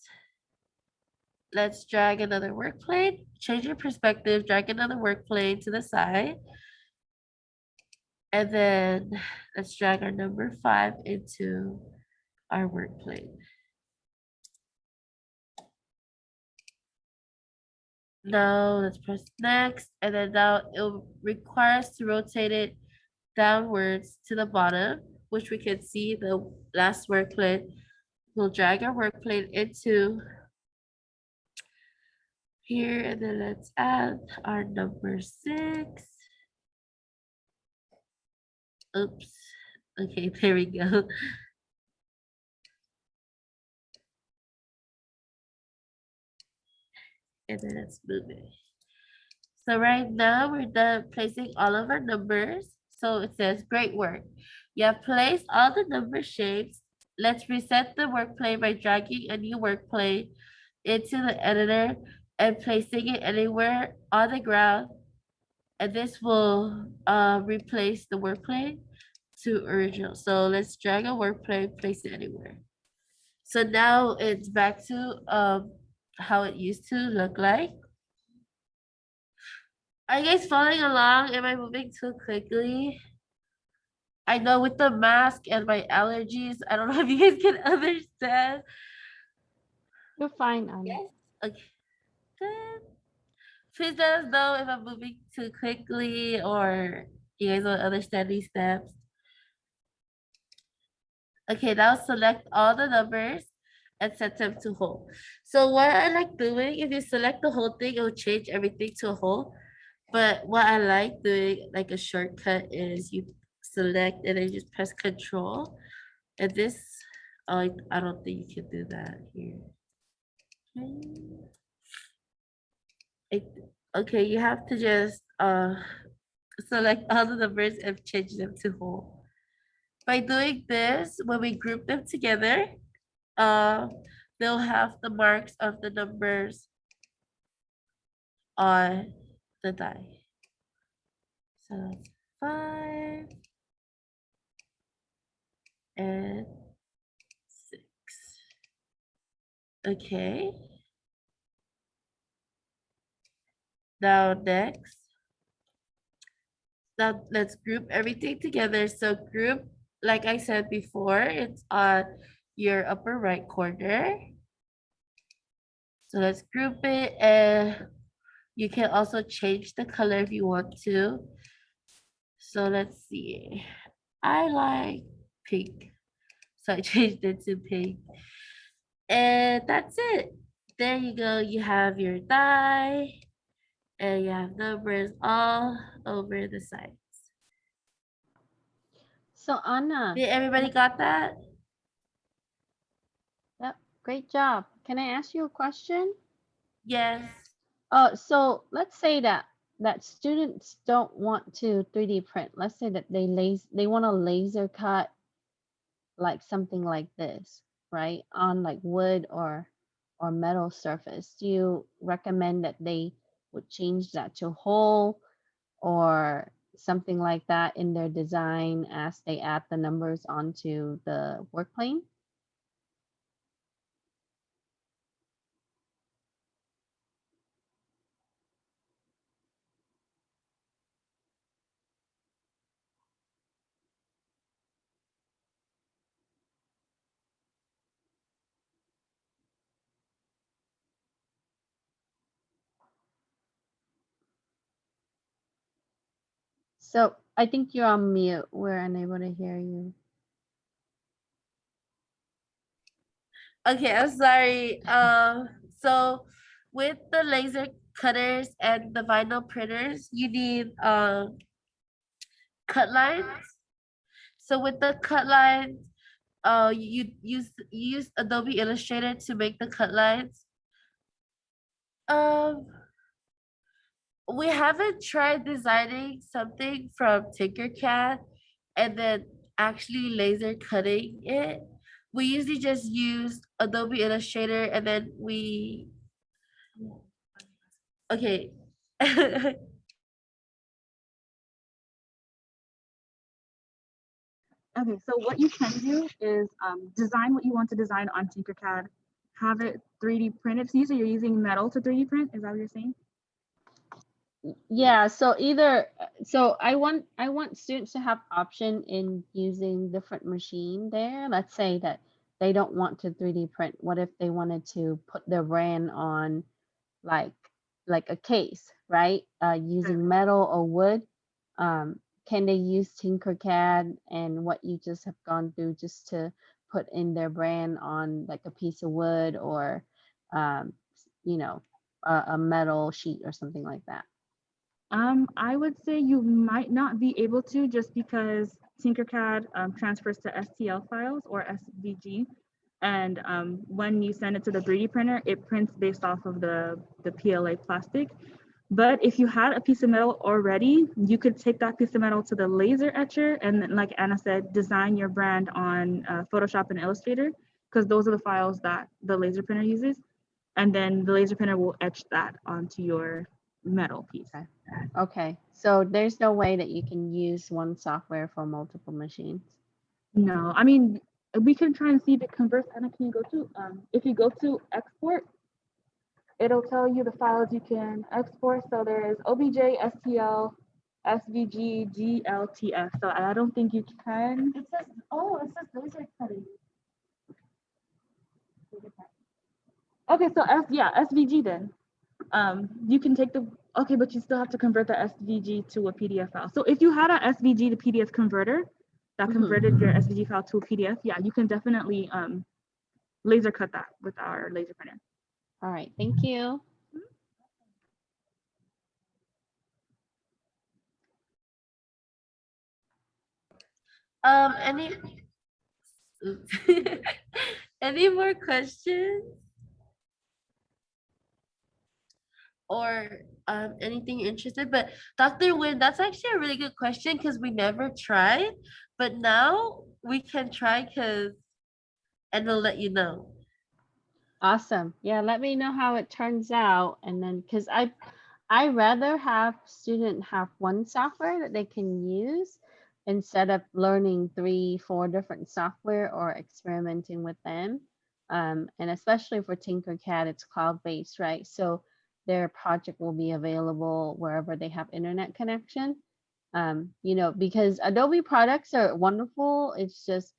let's drag another work plane. Change your perspective, drag another work plane to the side. And then let's drag our number 5 into our work plane. Now let's press next, and then now it will require us to rotate it downwards to the bottom, which we can see the last work plane. We'll drag our work plane into here, and then let's add our number 6. Oops. Okay, there we go. And then let's move it. So right now we're done placing all of our numbers. So it says, great work. You have placed all the number shapes. Let's reset the work plane by dragging a new work plane into the editor and placing it anywhere on the ground. And this will replace the work plane to original. So let's drag a work plane, place it anywhere. So now it's back to how it used to look like. Are you guys following along? Am I moving too quickly? I know with the mask and my allergies, I don't know if you guys can understand. You're fine, Anna. Yes. Okay. Good. Please let us know if I'm moving too quickly or you guys don't understand these steps. Okay, now select all the numbers and set them to whole. So what I like doing, if you select the whole thing, it will change everything to a whole. But what I like doing, like a shortcut, is you select and then just press control. And this, oh, I don't think you can do that here. Okay, you have to just select all the numbers and change them to whole. By doing this, when we group them together, they'll have the marks of the numbers on the die. So that's 5 and 6. Okay. Now next, now let's group everything together. So group, like I said before, it's on your upper right corner. So let's group it, and you can also change the color if you want to. So let's see. I like pink. So I changed it to pink. And that's it. There you go. You have your die and you have numbers all over the sides. So Anna, Did everybody got that? yep, great job. Can I ask you a question? Yes. So let's say that students don't want to 3D print. Let's say that they want to laser cut like something like this, right? On like wood or metal surface. Do you recommend that they would change that to whole, or something like that in their design as they add the numbers onto the work plane? So I think you're on mute. We're unable to hear you. Okay, I'm sorry. So with the laser cutters and the vinyl printers, you need cut lines. So with the cut lines, you use Adobe Illustrator to make the cut lines. Um, we haven't tried designing something from TinkerCAD and then actually laser cutting it. We usually just use Adobe Illustrator and then we okay. Okay, so what you can do is design what you want to design on TinkerCAD, have it 3D printed. So usually you're using metal to 3D print. Is that what you're saying? Yeah, so either so I want students to have option in using different machine there. Let's say that they don't want to 3D print. What if they wanted to put their brand on like a case, right? Using metal or wood. Can they use Tinkercad and what you just have gone through just to put in their brand on like a piece of wood or you know, a metal sheet or something like that? I would say you might not be able to just because TinkerCAD transfers to STL files or SVG. And when you send it to the 3D printer, it prints based off of the PLA plastic. But if you had a piece of metal already, you could take that piece of metal to the laser etcher and then, like Anna said, design your brand on Photoshop and Illustrator, because those are the files that the laser printer uses. And then the laser printer will etch that onto your metal piece. Okay. Okay. So there's no way that you can use one software for multiple machines. No, I mean, we can try and see if it converts. Anna, can you go to, if you go to export, it'll tell you the files you can export. So there's OBJ, STL, SVG, GLTF. So I don't think you can. It says, oh, it says laser cutting. Okay, so SVG then. You can take the, okay, but you still have to convert the SVG to a PDF file. So if you had a SVG to PDF converter that converted your SVG file to a PDF, yeah, you can definitely laser cut that with our laser printer. All right. Thank you. Any any more questions or anything interested? But Dr. Wynn, that's actually a really good question because we never tried, but now we can try and we'll let you know. Awesome. Yeah, let me know how it turns out. And then, because I rather have student have one software that they can use instead of learning 3, 4 different software or experimenting with them. And especially for TinkerCAD, it's cloud-based, right? So their project will be available wherever they have internet connection. You know, because Adobe products are wonderful. It's just,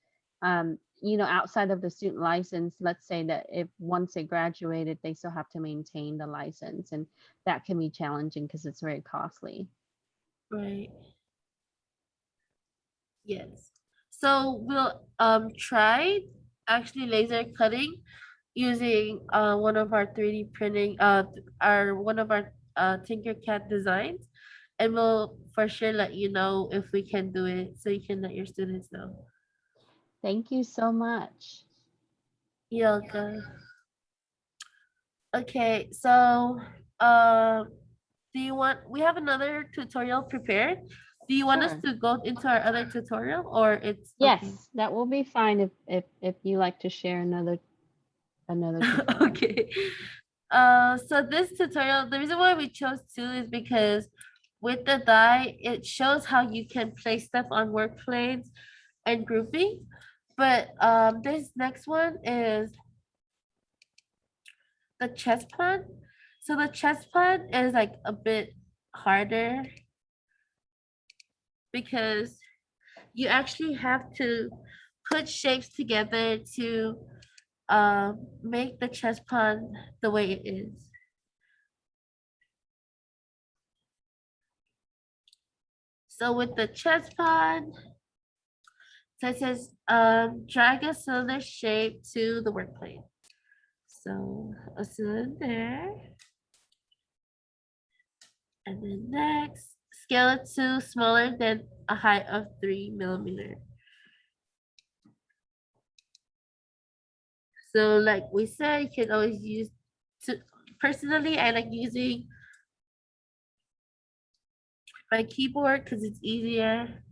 you know, outside of the student license, let's say that if once they graduated, they still have to maintain the license, and that can be challenging because it's very costly. Right. Yes. So we'll try actually laser cutting using one of our 3D printing our one of our TinkerCAD designs, and we'll for sure let you know if we can do it so you can let your students know. Thank you so much. You're welcome. Okay, so uh, do you want we have another tutorial prepared? Do you want us Sure. to go into our other tutorial or it's okay? Yes, that will be fine if you like to share another tutorial. Okay. So this tutorial, the reason why we chose two is because with the die, it shows how you can place stuff on work planes and grouping. But this next one is the chess plan. So the chess plan is like a bit harder because you actually have to put shapes together to make the chess pawn the way it is. So with the chess pawn, so it says drag a cylinder shape to the work plane. So a cylinder, and then next, scale it to smaller than a height of 3 millimeters. So like we said, you can always use to personally I like using my keyboard because it's easier.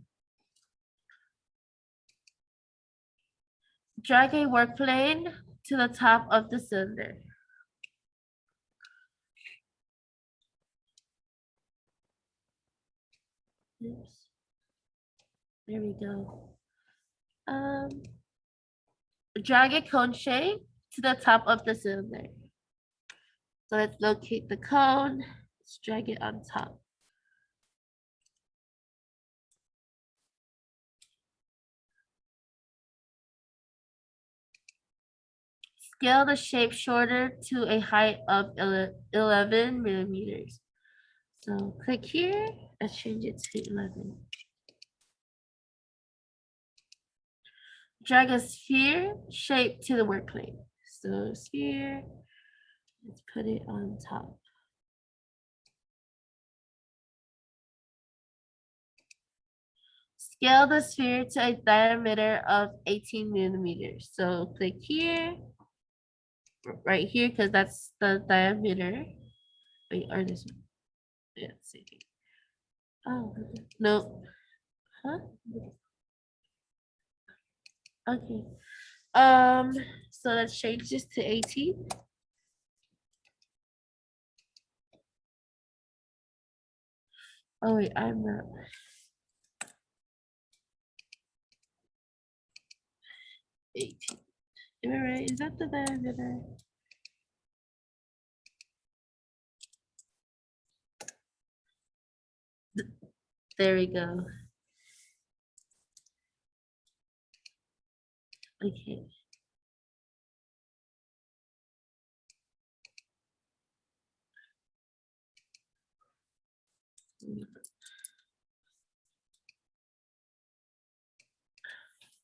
Drag a work plane to the top of the cylinder. Oops. There we go. Drag a cone shape to the top of the cylinder. So let's locate the cone. Let's drag it on top. Scale the shape shorter to a height of 11 millimeters. So click here, let's change it to 11. Drag a sphere shape to the work plane. So sphere, let's put it on top. Scale the sphere to a diameter of 18 millimeters. So click here, right here, because that's the diameter. Wait, or this one? Yeah, same thing. Oh, no. Huh? Okay. So let's change this to 18. Oh wait, I'm not. 18. Am I right? Is that the diameter? There we go. Okay.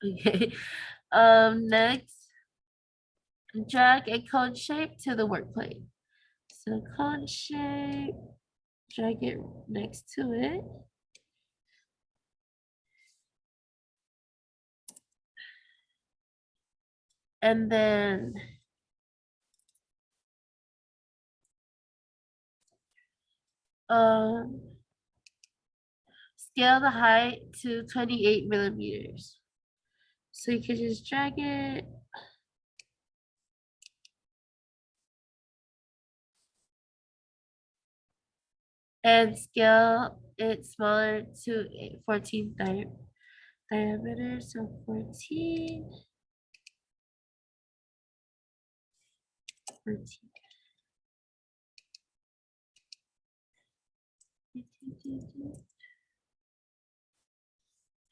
Okay. Next, drag a cone shape to the work plane. So cone shape, drag it next to it. And then um, scale the height to 28 millimeters. So you can just drag it. And scale it smaller to 14 diameter. So 14. 14.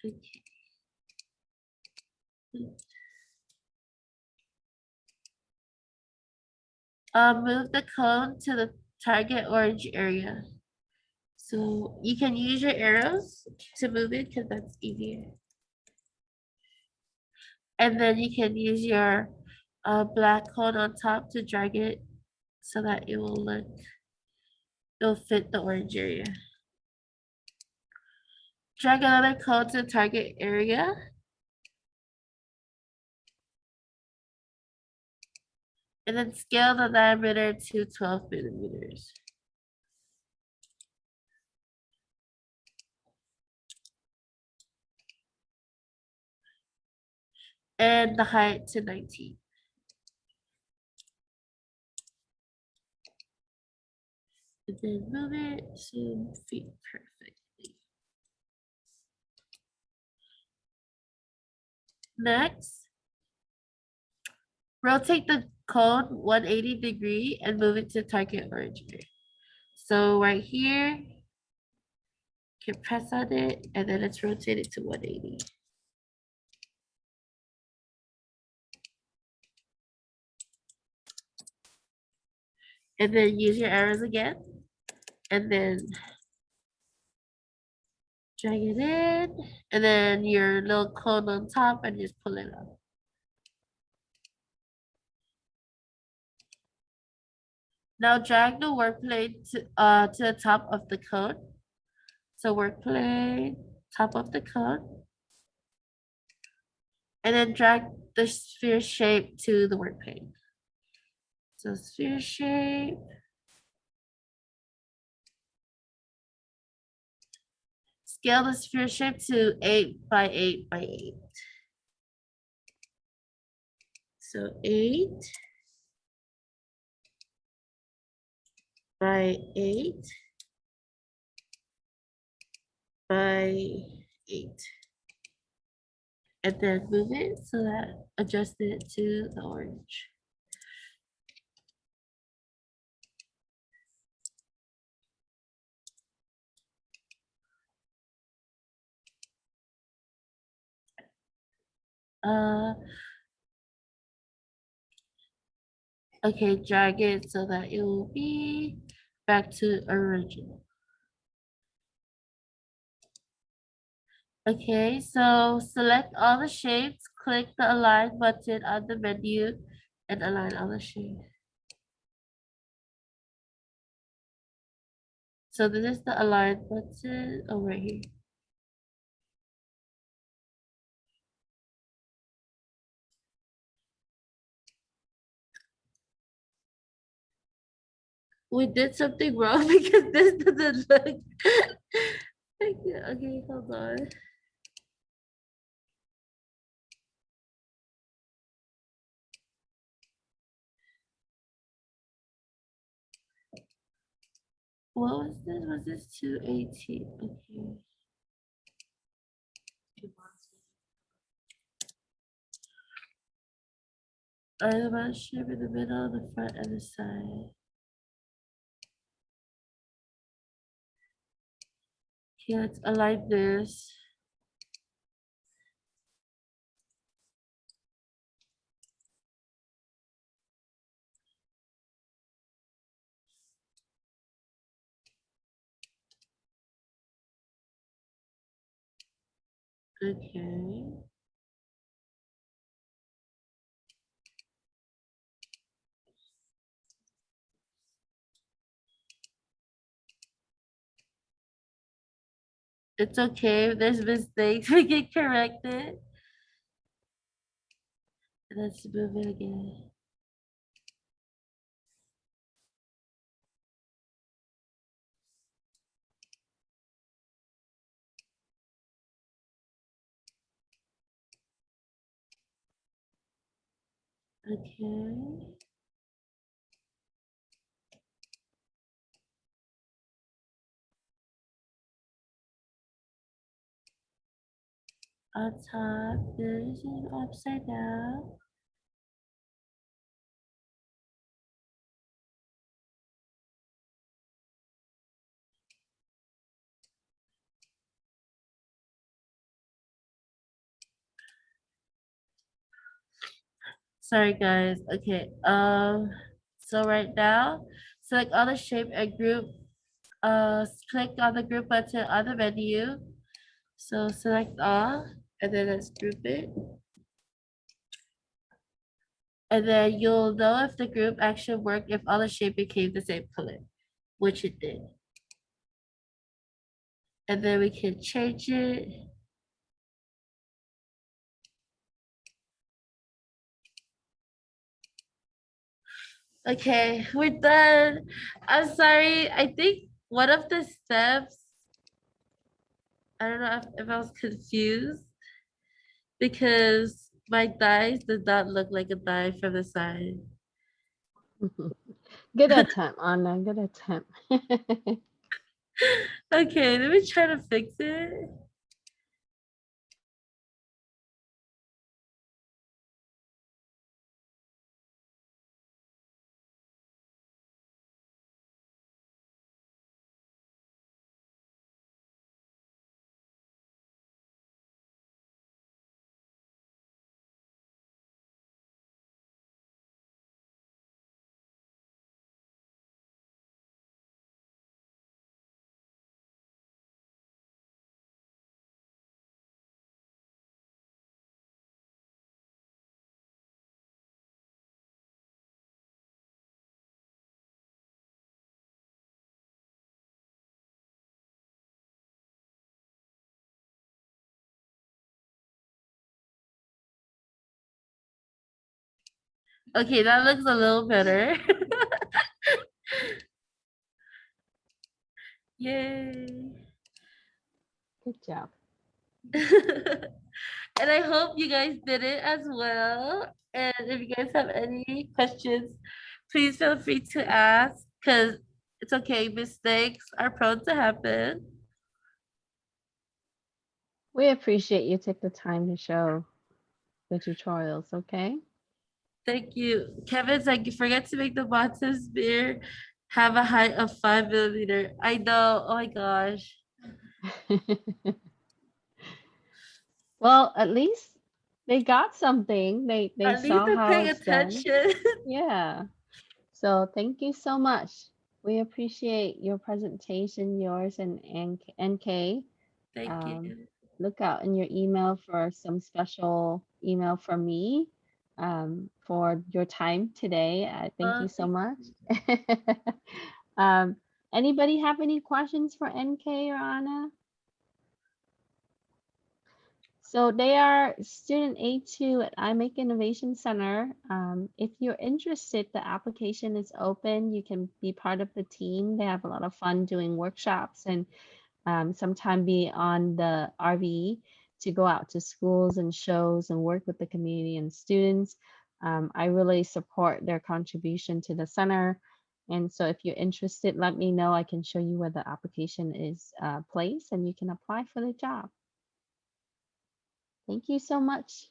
Okay. Move the cone to the target orange area. So you can use your arrows to move it because that's easier. And then you can use your black cone on top to drag it so that it'll fit the orange area. Drag another cone to the target area. And then scale the diameter to 12 millimeters. And the height to 19. And then move it to fit perfectly. Next, rotate the cone 180 degree and move it to target origin. So right here, you can press on it and then it's rotated to 180. And then use your arrows again. And then drag it in. And then your little cone on top and just pull it up. Now drag the work plane to the top of the cone. So work plane, top of the cone. And then drag the sphere shape to the work plane. So sphere shape. Scale the sphere shape to 8 by 8 by 8. So 8 by 8 by 8. And then move it so that adjust it to the orange. Okay, drag it so that it will be back to original. Okay, so select all the shapes, click the align button on the menu and align all the shapes. So this is the align button over here. We did something wrong because this doesn't look. Okay, hold on. What was this? Was this 218? Okay. I'm about shape in the middle, the front, and the side. Okay, let's align this. Okay. It's okay if there's mistakes, we can correct it. Let's move it again. Okay. On top, this is upside down. Sorry guys. Okay. So right now, select all the shape and group. Click on the group button on the menu. So select all, and then let's group it. And then you'll know if the group action worked if all the shape became the same color, which it did. And then we can change it. Okay, we're done. I'm sorry. I think one of the steps, I don't know if I was confused because my dice did not look like a die from the side. Good attempt, Anna. Good attempt. Okay, let me try to fix it. Okay, that looks a little better. Yay. Good job. And I hope you guys did it as well. And if you guys have any questions, please feel free to ask because it's okay. Mistakes are prone to happen. We appreciate you take the time to show the tutorials, okay? Thank you. Kevin's like, you forget to make the boxes beer have a height of 5 millimeter. I know. Oh my gosh. Well, at least they got something. They At least saw they're how paying it's done. attention. Yeah. So thank you so much. We appreciate your presentation, yours and NK. Thank Um, you. look out in your email for some special email from me for your time today. Thank you so Thank much. um, anybody have any questions for NK or Anna? So they are student A2 at iMake Innovation Center. If you're interested, the application is open. You can be part of the team. They have a lot of fun doing workshops and sometime be on the RVE to go out to schools and shows and work with the community and students. I really support their contribution to the center. And so if you're interested, let me know. I can show you where the application is placed and you can apply for the job. Thank you so much.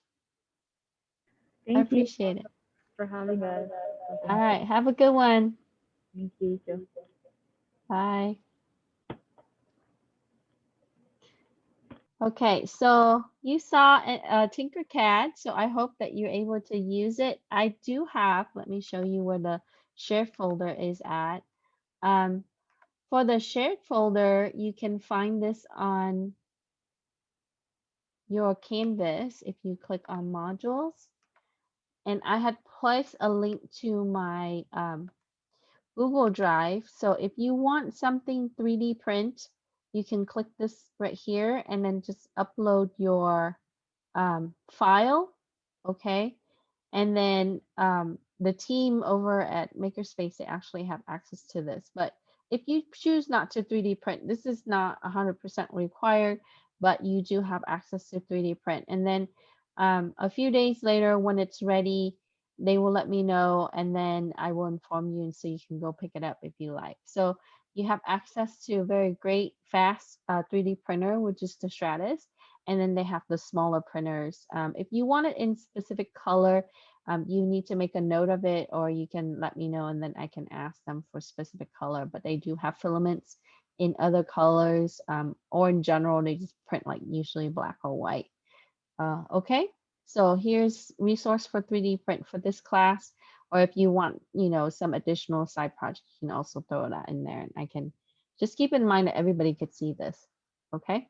I Thank you appreciate it. for having us. All right. Have a good one. Thank you. Bye. Okay, so you saw TinkerCAD, so I hope that you're able to use it. I do have, let me show you where the shared folder is at. Um, for the shared folder, you can find this on your Canvas if you click on modules. And I had placed a link to my Google Drive. So if you want something 3D print, you can click this right here and then just upload your file, okay? And then the team over at Makerspace, they actually have access to this. But if you choose not to 3D print, this is not 100% required, but you do have access to 3D print. And then a few days later, when it's ready, they will let me know, and then I will inform you, and so you can go pick it up if you like. So you have access to a very great, fast 3D printer, which is the Stratus, and then they have the smaller printers. If you want it in specific color, you need to make a note of it, or you can let me know and then I can ask them for specific color, but they do have filaments in other colors, or in general, they just print like usually black or white. Okay, so here's resource for 3D print for this class, or if you want, some additional side project, you can also throw that in there and I can just keep in mind that everybody could see this. Okay.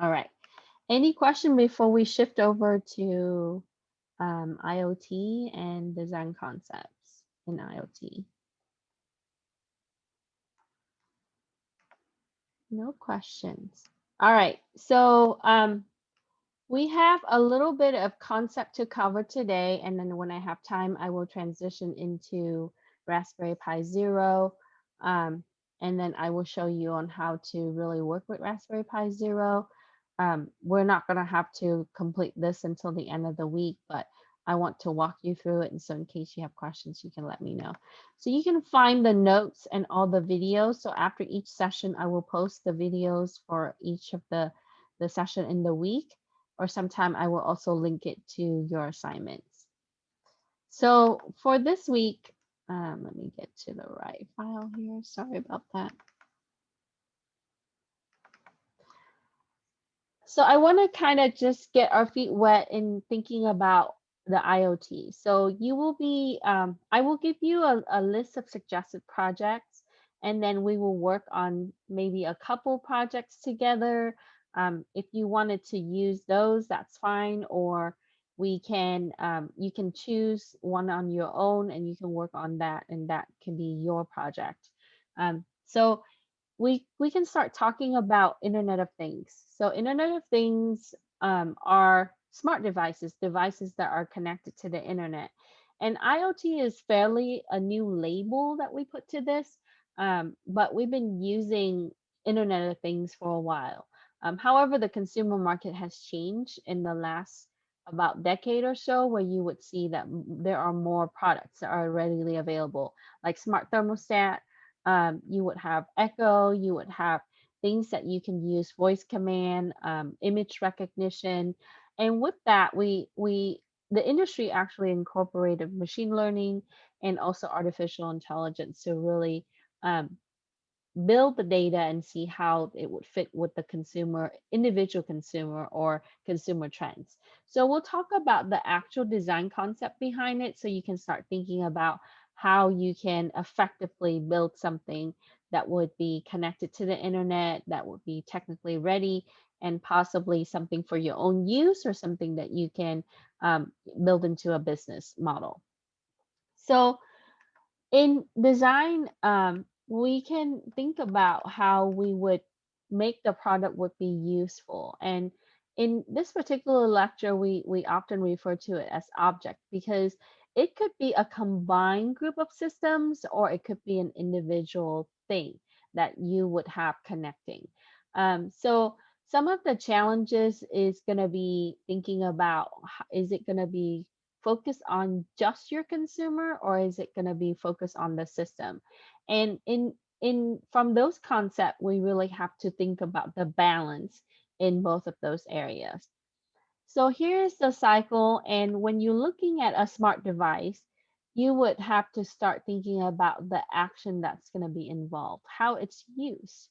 All right. Any question before we shift over to IoT and design concepts in IoT? No questions. All right. So we have a little bit of concept to cover today, and then when I have time, I will transition into Raspberry Pi Zero, and then I will show you on how to really work with Raspberry Pi Zero. We're not going to have to complete this until the end of the week, but I want to walk you through it. And so in case you have questions, you can let me know. So you can find the notes and all the videos. So after each session, I will post the videos for each of the session in the week, or sometime I will also link it to your assignments. So for this week, let me get to the right file here. Sorry about that. So I want to kind of just get our feet wet in thinking about the IoT. So you will be, I will give you a list of suggested projects, and then we will work on maybe a couple projects together. If you wanted to use those, that's fine, or we can, you can choose one on your own and you can work on that, and that can be your project. So we can start talking about Internet of Things. So Internet of Things are smart devices, devices that are connected to the internet. And IoT is fairly a new label that we put to this, but we've been using Internet of Things for a while. However, the consumer market has changed in the last about decade or so, where you would see that there are more products that are readily available, like smart thermostat. You would have echo, you would have things that you can use voice command, image recognition. And with that, the industry actually incorporated machine learning and also artificial intelligence to really um, build the data and see how it would fit with the consumer, individual consumer or consumer trends. So we'll talk about the actual design concept behind it so you can start thinking about how you can effectively build something that would be connected to the internet, that would be technically ready, and possibly something for your own use or something that you can build into a business model. So in design, we can think about how we would make the product would be useful. And in this particular lecture, we often refer to it as object because it could be a combined group of systems or it could be an individual thing that you would have connecting. So some of the challenges is going to be thinking about is it going to be focus on just your consumer or is it going to be focused on the system? And in from those concepts, we really have to think about the balance in both of those areas. So here's the cycle, and when you're looking at a smart device, you would have to start thinking about the action that's going to be involved, how it's used,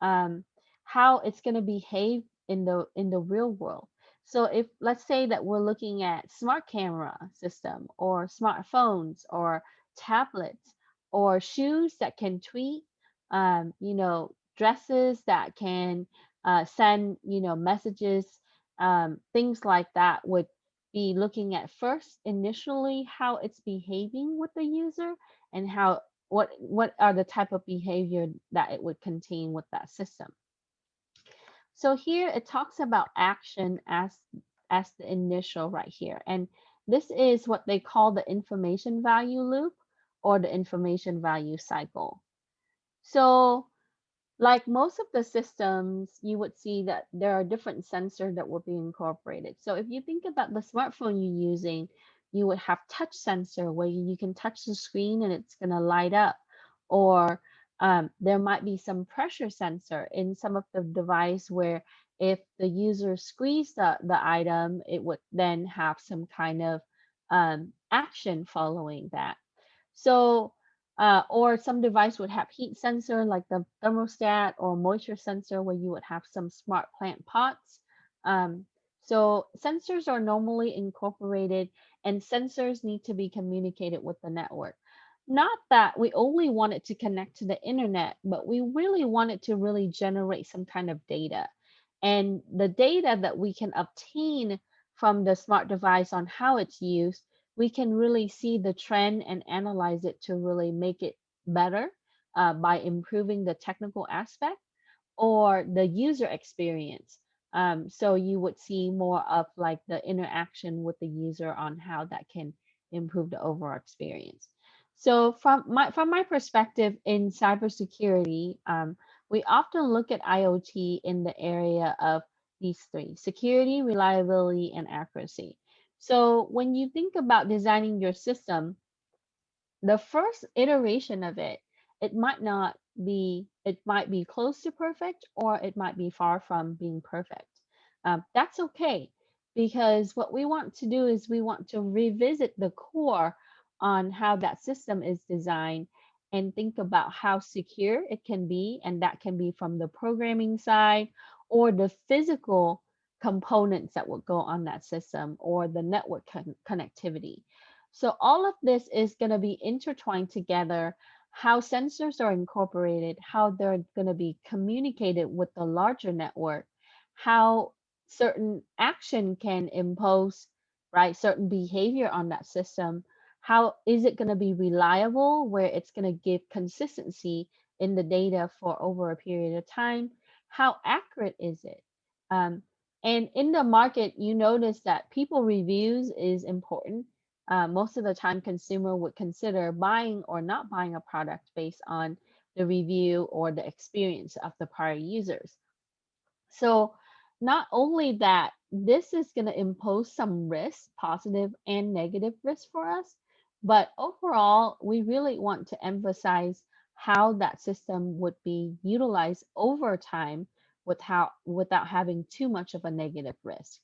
um, how it's going to behave in the real world. So if let's say that we're looking at smart camera system or smartphones or tablets or shoes that can tweet, dresses that can send, messages, things like that would be looking at first initially how it's behaving with the user and how what are the type of behavior that it would contain with that system. So here it talks about action as the initial right here, and this is what they call the information value loop or the information value cycle. So like most of the systems, you would see that there are different sensors that will be incorporated. So if you think about the smartphone you're using, you would have touch sensor where you can touch the screen and it's going to light up. Or there might be some pressure sensor in some of the device where if the user squeezed the item, it would then have some kind of action following that. So, or some device would have heat sensor like the thermostat or moisture sensor where you would have some smart plant pots. So sensors are normally incorporated and sensors need to be communicated with the network. Not that we only want it to connect to the internet, but we really want it to really generate some kind of data. And the data that we can obtain from the smart device on how it's used, we can really see the trend and analyze it to really make it better by improving the technical aspect or the user experience. So you would see more of like the interaction with the user on how that can improve the overall experience. So from my perspective in cybersecurity, we often look at IoT in the area of these three: security, reliability, and accuracy. So when you think about designing your system, the first iteration of it, it might be close to perfect or it might be far from being perfect. That's okay, because what we want to do is we want to revisit the core on how that system is designed and think about how secure it can be. And that can be from the programming side or the physical components that will go on that system or the network connectivity. So all of this is going to be intertwined together, how sensors are incorporated, how they're going to be communicated with the larger network, how certain action can impose, right, certain behavior on that system. How is it going to be reliable, where it's going to give consistency in the data for over a period of time? How accurate is it? Um, and in the market, you notice that people reviews is important. Most of the time consumer would consider buying or not buying a product based on the review or the experience of the prior users. So not only that, this is going to impose some risk, positive and negative risk for us, but overall, we really want to emphasize how that system would be utilized over time without having too much of a negative risk.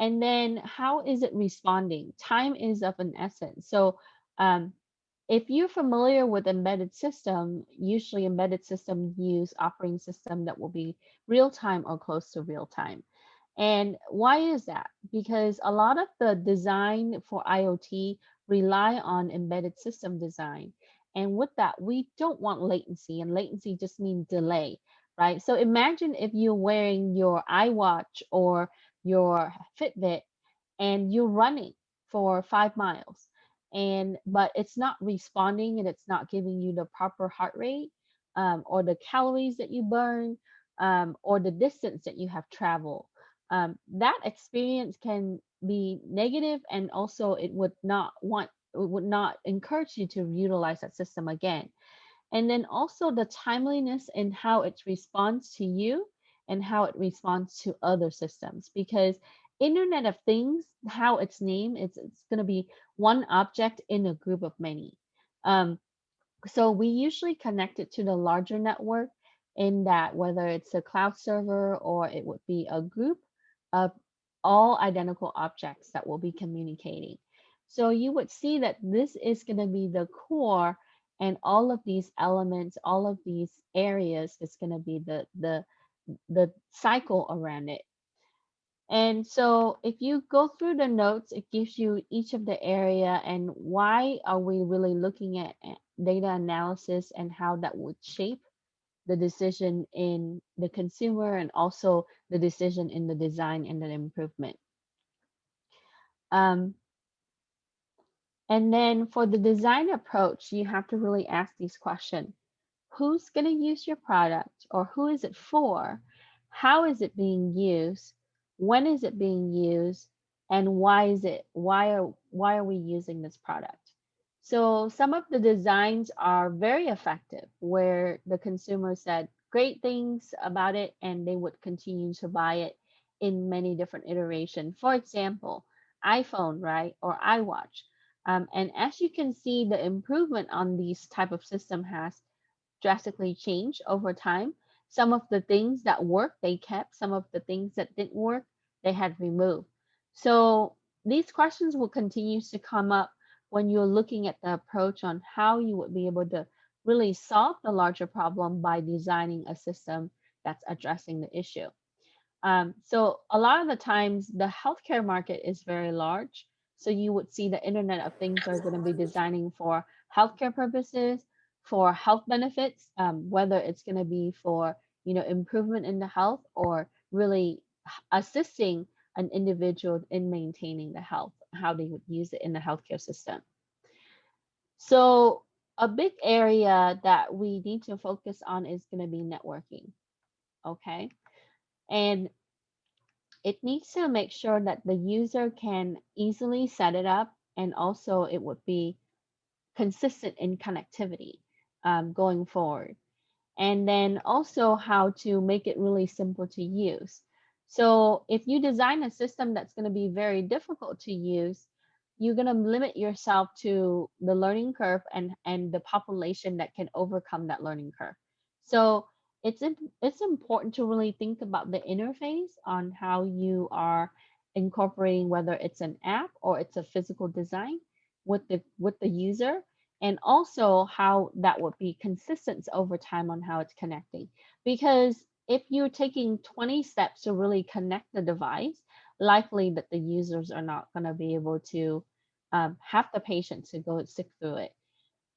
And then how is it responding? Time is of an essence. So um, if you're familiar with embedded system, usually embedded system use operating system that will be real time or close to real time. And why is that? Because a lot of the design for IoT rely on embedded system design. And with that, we don't want latency, and latency just means delay, right? So imagine if you're wearing your iWatch or your Fitbit and you're running for 5 miles, and but it's not responding and it's not giving you the proper heart rate, or the calories that you burn, or the distance that you have traveled. That experience can be negative, and also it would not encourage you to utilize that system again. And then also the timeliness in how it responds to you and how it responds to other systems. Because Internet of Things, how it's named, it's going to be one object in a group of many. Um, so we usually connect it to the larger network, in that whether it's a cloud server or it would be a group of all identical objects that will be communicating. So you would see that this is going to be the core, and all of these elements, all of these areas is going to be the cycle around it. And so if you go through the notes, it gives you each of the area and why are we really looking at data analysis and how that would shape the decision in the consumer and also the decision in the design and the improvement. Um, and then for the design approach, you have to really ask these questions. Who's going to use your product, or who is it for? How is it being used? When is it being used? And why are we using this product? So some of the designs are very effective, where the consumer said great things about it and they would continue to buy it in many different iterations. For example, iPhone, right, or iWatch. And as you can see, the improvement on these type of system has drastically changed over time. Some of the things that worked, they kept. Some of the things that didn't work, they had removed. So these questions will continue to come up when you're looking at the approach on how you would be able to really solve the larger problem by designing a system that's addressing the issue. So a lot of the times the healthcare market is very large. So you would see the Internet of Things are going to be designing for healthcare purposes, for health benefits, whether it's going to be for improvement in the health or really assisting an individual in maintaining the health, how they would use it in the healthcare system. So a big area that we need to focus on is going to be networking. Okay. And it needs to make sure that the user can easily set it up, and also it would be consistent in connectivity going forward. And then also how to make it really simple to use. So if you design a system that's going to be very difficult to use, you're going to limit yourself to the learning curve and the population that can overcome that learning curve. So it's important to really think about the interface on how you are incorporating, whether it's an app or it's a physical design with the user, and also how that would be consistent over time on how it's connecting. Because if you're taking 20 steps to really connect the device, likely that the users are not going to be able to have the patience to go and stick through it.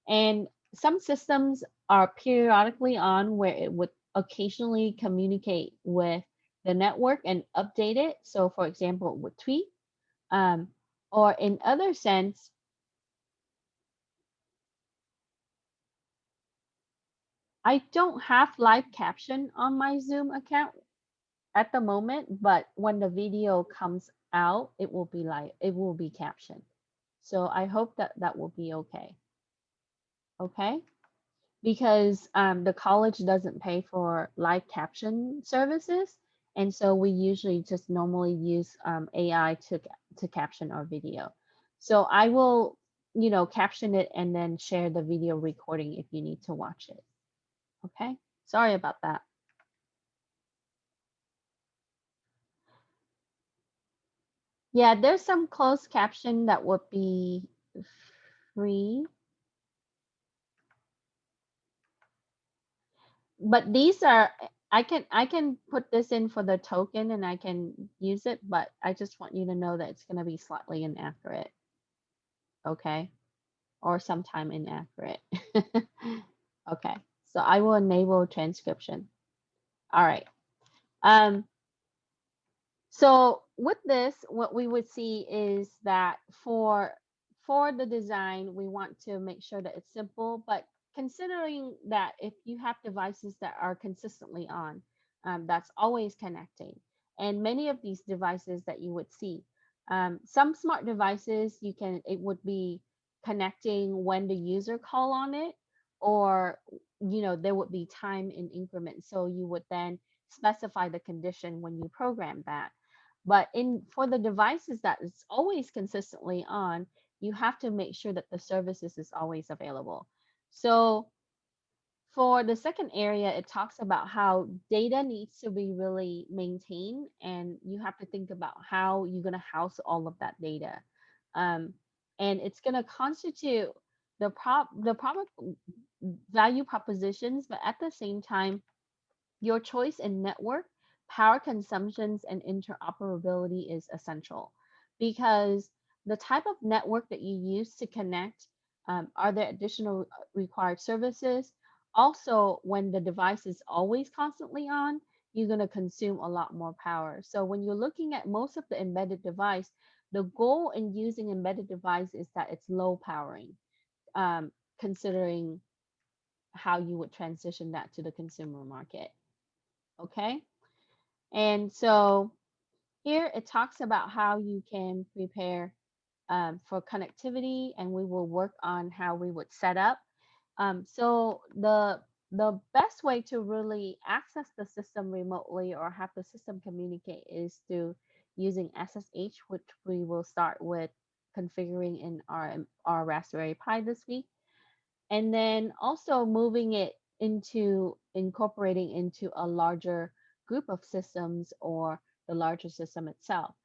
And some systems are periodically on where it would occasionally communicate with the network and update it. So, for example, with tweet, um, or in other sense, I don't have live caption on my Zoom account at the moment, but when the video comes out, it will be captioned. So I hope that that will be okay. Okay, because the college doesn't pay for live caption services, and so we usually just normally use AI to caption our video. So I will, caption it and then share the video recording if you need to watch it. Okay, sorry about that. Yeah, there's some closed caption that would be free, but these are I can put this in for the token and I can use it, but I just want you to know that it's going to be slightly inaccurate, okay? Or sometime inaccurate. Okay. So I will enable transcription. All right. Um So with this, what we would see is that for the design, we want to make sure that it's simple, but considering that if you have devices that are consistently on, that's always connecting, and many of these devices that you would see, some smart devices it would be connecting when the user call on it, or there would be time in increments. So you would then specify the condition when you program that, but in for the devices that is always consistently on, you have to make sure that the services is always available. So for the second area, it talks about how data needs to be really maintained, and you have to think about how you're going to house all of that data. Um, and it's going to constitute the product value propositions, but at the same time, your choice in network, power consumptions, and interoperability is essential, because the type of network that you use to connect, are there additional required services? Also, when the device is always constantly on, you're going to consume a lot more power. So when you're looking at most of the embedded device, the goal in using embedded device is that it's low powering, considering how you would transition that to the consumer market. Okay. And so here it talks about how you can prepare for connectivity, and we will work on how we would set up. So the best way to really access the system remotely or have the system communicate is through using SSH, which we will start with configuring in our Raspberry Pi this week, and then also moving it into incorporating into a larger group of systems or the larger system itself.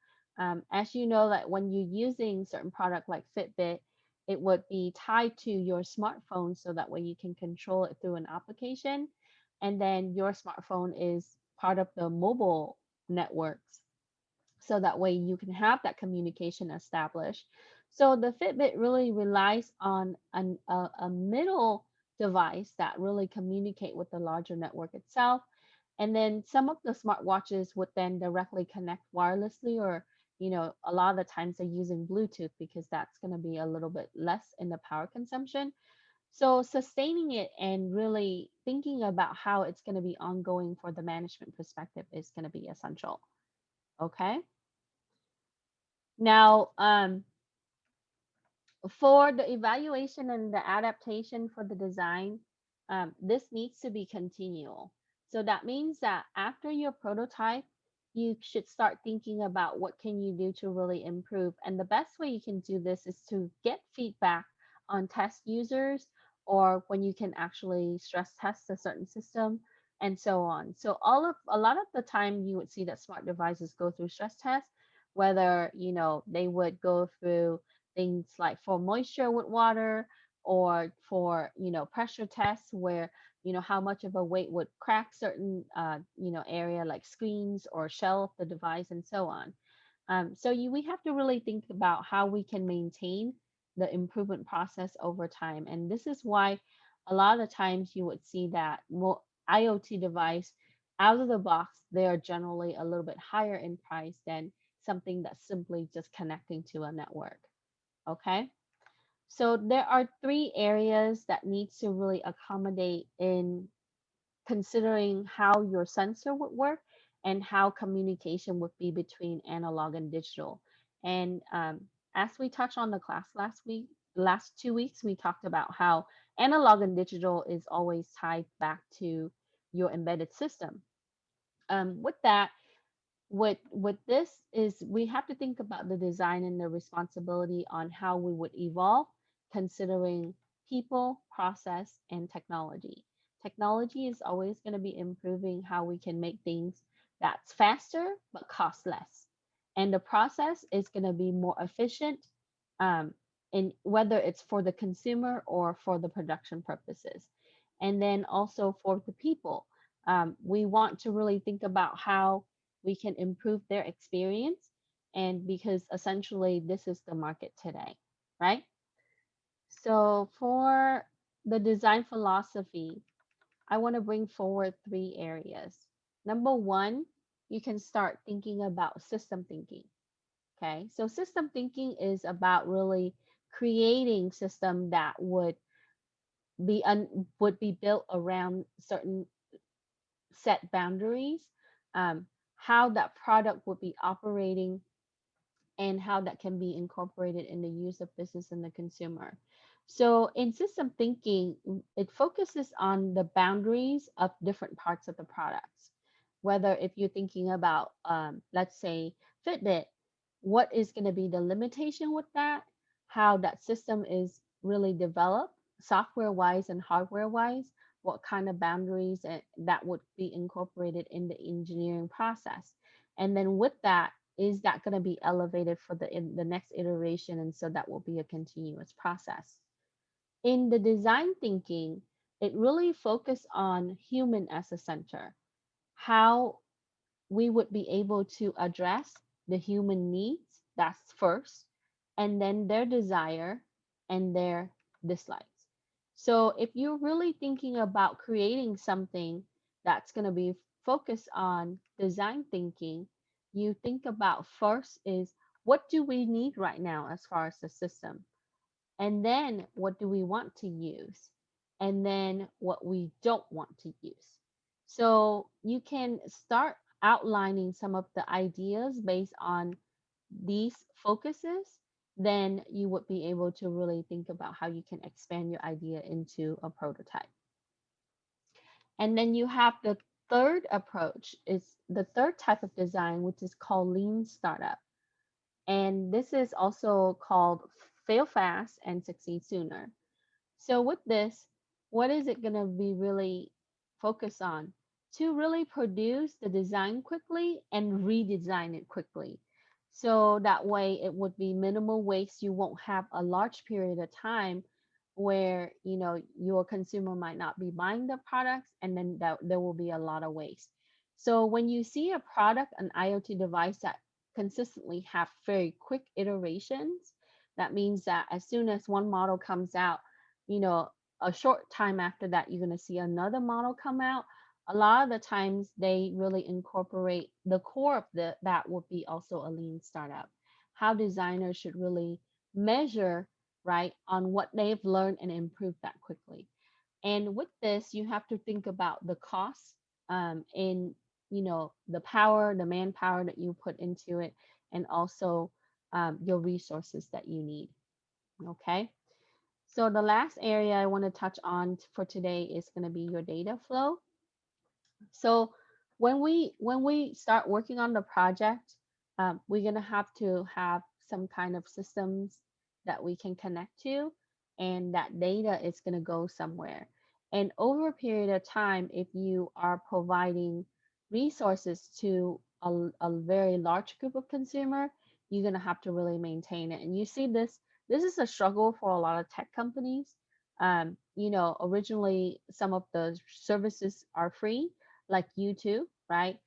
As you know, that when you're using certain product like Fitbit, it would be tied to your smartphone, so that way you can control it through an application, and then your smartphone is part of the mobile networks, so that way you can have that communication established. So the Fitbit really relies on a middle device that really communicate with the larger network itself. And then some of the smartwatches would then directly connect wirelessly, or a lot of the times they're using Bluetooth, because that's going to be a little bit less in the power consumption. So sustaining it and really thinking about how it's going to be ongoing for the management perspective is going to be essential. Okay. Now, for the evaluation and the adaptation for the design, this needs to be continual. So that means that after your prototype, you should start thinking about what can you do to really improve. And the best way you can do this is to get feedback on test users, or when you can actually stress test a certain system, and so on. So a lot of the time you would see that smart devices go through stress tests, whether they would go through things like for moisture with water, or for pressure tests, where how much of a weight would crack certain area like screens or shell of the device, and so on. So we have to really think about how we can maintain the improvement process over time. And this is why a lot of times you would see that more IoT device out of the box, they are generally a little bit higher in price than something that's simply just connecting to a network. Okay. So there are three areas that needs to really accommodate in considering how your sensor would work and how communication would be between analog and digital. And as we touched on the class last 2 weeks, we talked about how analog and digital is always tied back to your embedded system. With that, what this is, we have to think about the design and the responsibility on how we would evolve, considering people, process, and technology. Technology is always going to be improving how we can make things that's faster but cost less, and the process is going to be more efficient, um, in whether it's for the consumer or for the production purposes. And then also for the people, we want to really think about how we can improve their experience, and because essentially this is the market today, right? So for the design philosophy, I want to bring forward three areas. Number one, you can start thinking about system thinking. Okay, so system thinking is about really creating system that would be built around certain set boundaries, um, how that product would be operating, and how that can be incorporated in the use of business and the consumer. So in system thinking, it focuses on the boundaries of different parts of the products. Whether if you're thinking about, let's say, Fitbit, what is going to be the limitation with that, how that system is really developed, software wise and hardware wise, what kind of boundaries that would be incorporated in the engineering process. And then with that, is that going to be elevated for the next iteration, and so that will be a continuous process. In the design thinking, it really focused on human as a center, how we would be able to address the human needs, that's first, and then their desire and their dislikes. So if you're really thinking about creating something that's going to be focused on design thinking, you think about first is, what do we need right now as far as the system? And then what do we want to use? And then what we don't want to use. So you can start outlining some of the ideas based on these focuses. Then you would be able to really think about how you can expand your idea into a prototype. And then you have the third approach, is the third type of design, which is called lean startup. And this is also called fail fast and succeed sooner. So with this, what is it going to be really focused on? To really produce the design quickly and redesign it quickly. So that way it would be minimal waste. You won't have a large period of time where your consumer might not be buying the products, and then that there will be a lot of waste. So when you see a product, an IoT device that consistently have very quick iterations, that means that as soon as one model comes out, you know, a short time after that, you're going to see another model come out. A lot of the times they really incorporate the core of that would be also a lean startup. How designers should really measure, right, on what they've learned and improve that quickly. And with this, you have to think about the cost, in the power, the manpower that you put into it, and also your resources that you need. Okay. So the last area I want to touch on for today is going to be your data flow. So when we start working on the project, we're gonna have some kind of systems that we can connect to, and that data is gonna go somewhere. And over a period of time, if you are providing resources to a very large group of consumer, you're gonna have to really maintain it. And you see this. This is a struggle for a lot of tech companies. Originally some of the services are free, like YouTube, right?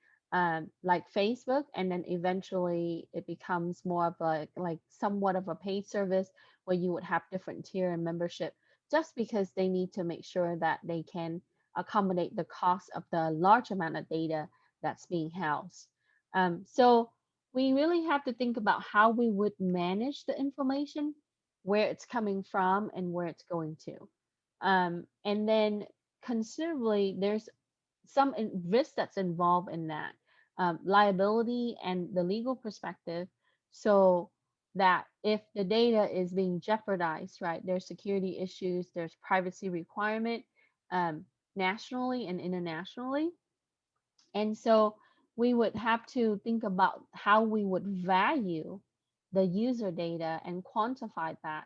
Like Facebook, and then eventually it becomes more of a like somewhat of a paid service where you would have different tier and membership, just because they need to make sure that they can accommodate the cost of the large amount of data that's being housed. So we really have to think about how we would manage the information, where it's coming from and where it's going to. And then considerably, there's some risk that's involved in that, liability and the legal perspective. So that if the data is being jeopardized, right, there's security issues, there's privacy requirement, um, nationally and internationally. And so we would have to think about how we would value the user data and quantify that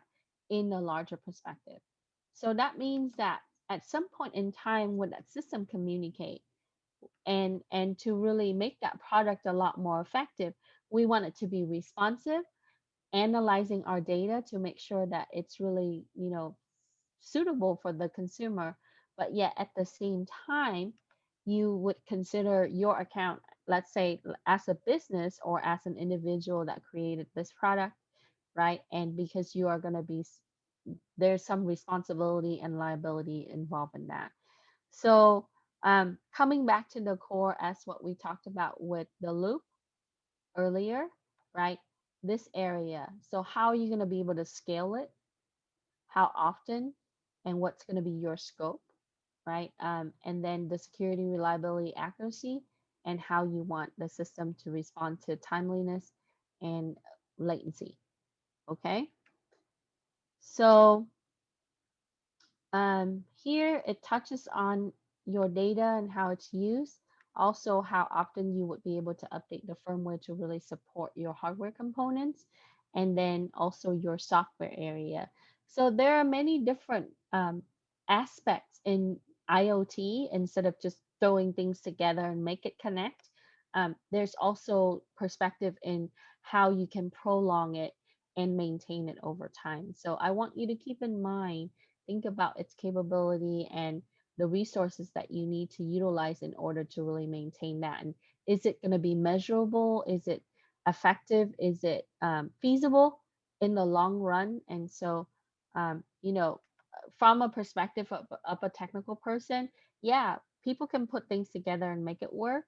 in the larger perspective. So that means that at some point in time when that system communicate, and to really make that product a lot more effective, we want it to be responsive, analyzing our data to make sure that it's really, suitable for the consumer, but yet at the same time, you would consider your account, let's say as a business or as an individual that created this product, right? And because you are going to be, there's some responsibility and liability involved in that. So, coming back to the core as what we talked about with the loop earlier, right? This area. So, how are you going to be able to scale it? How often? And what's going to be your scope, right? And then the security, reliability, accuracy, and how you want the system to respond to timeliness and latency. Okay. So, here it touches on your data and how it's used, also how often you would be able to update the firmware to really support your hardware components, and then also your software area. So there are many different aspects in IoT. Instead of just throwing things together and make it connect, there's also perspective in how you can prolong it and maintain it over time. So I want you to keep in mind, think about its capability and the resources that you need to utilize in order to really maintain that. And is it going to be measurable? Is it effective? Is it feasible in the long run? And so, from a perspective of a technical person, yeah, people can put things together and make it work.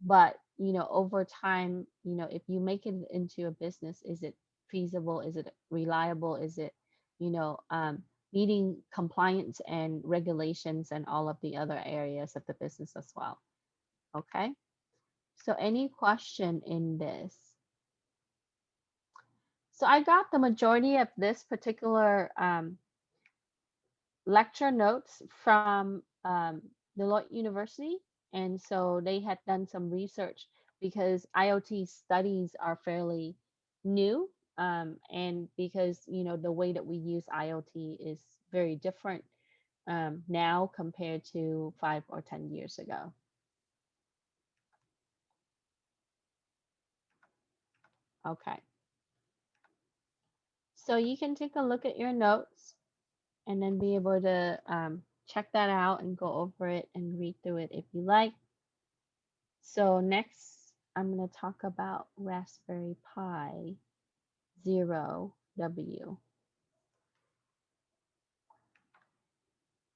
But, over time, if you make it into a business, is it feasible? Is it reliable? Is it, you know, um, meeting compliance and regulations and all of the other areas of the business as well? Okay. So any question in this? So I got the majority of this particular lecture notes from Deloitte University. And so they had done some research because IoT studies are fairly new. And because, the way that we use IoT is very different now compared to 5 or 10 years ago. Okay. So you can take a look at your notes and then be able to check that out and go over it and read through it if you like. So next, I'm going to talk about Raspberry Pi Zero W.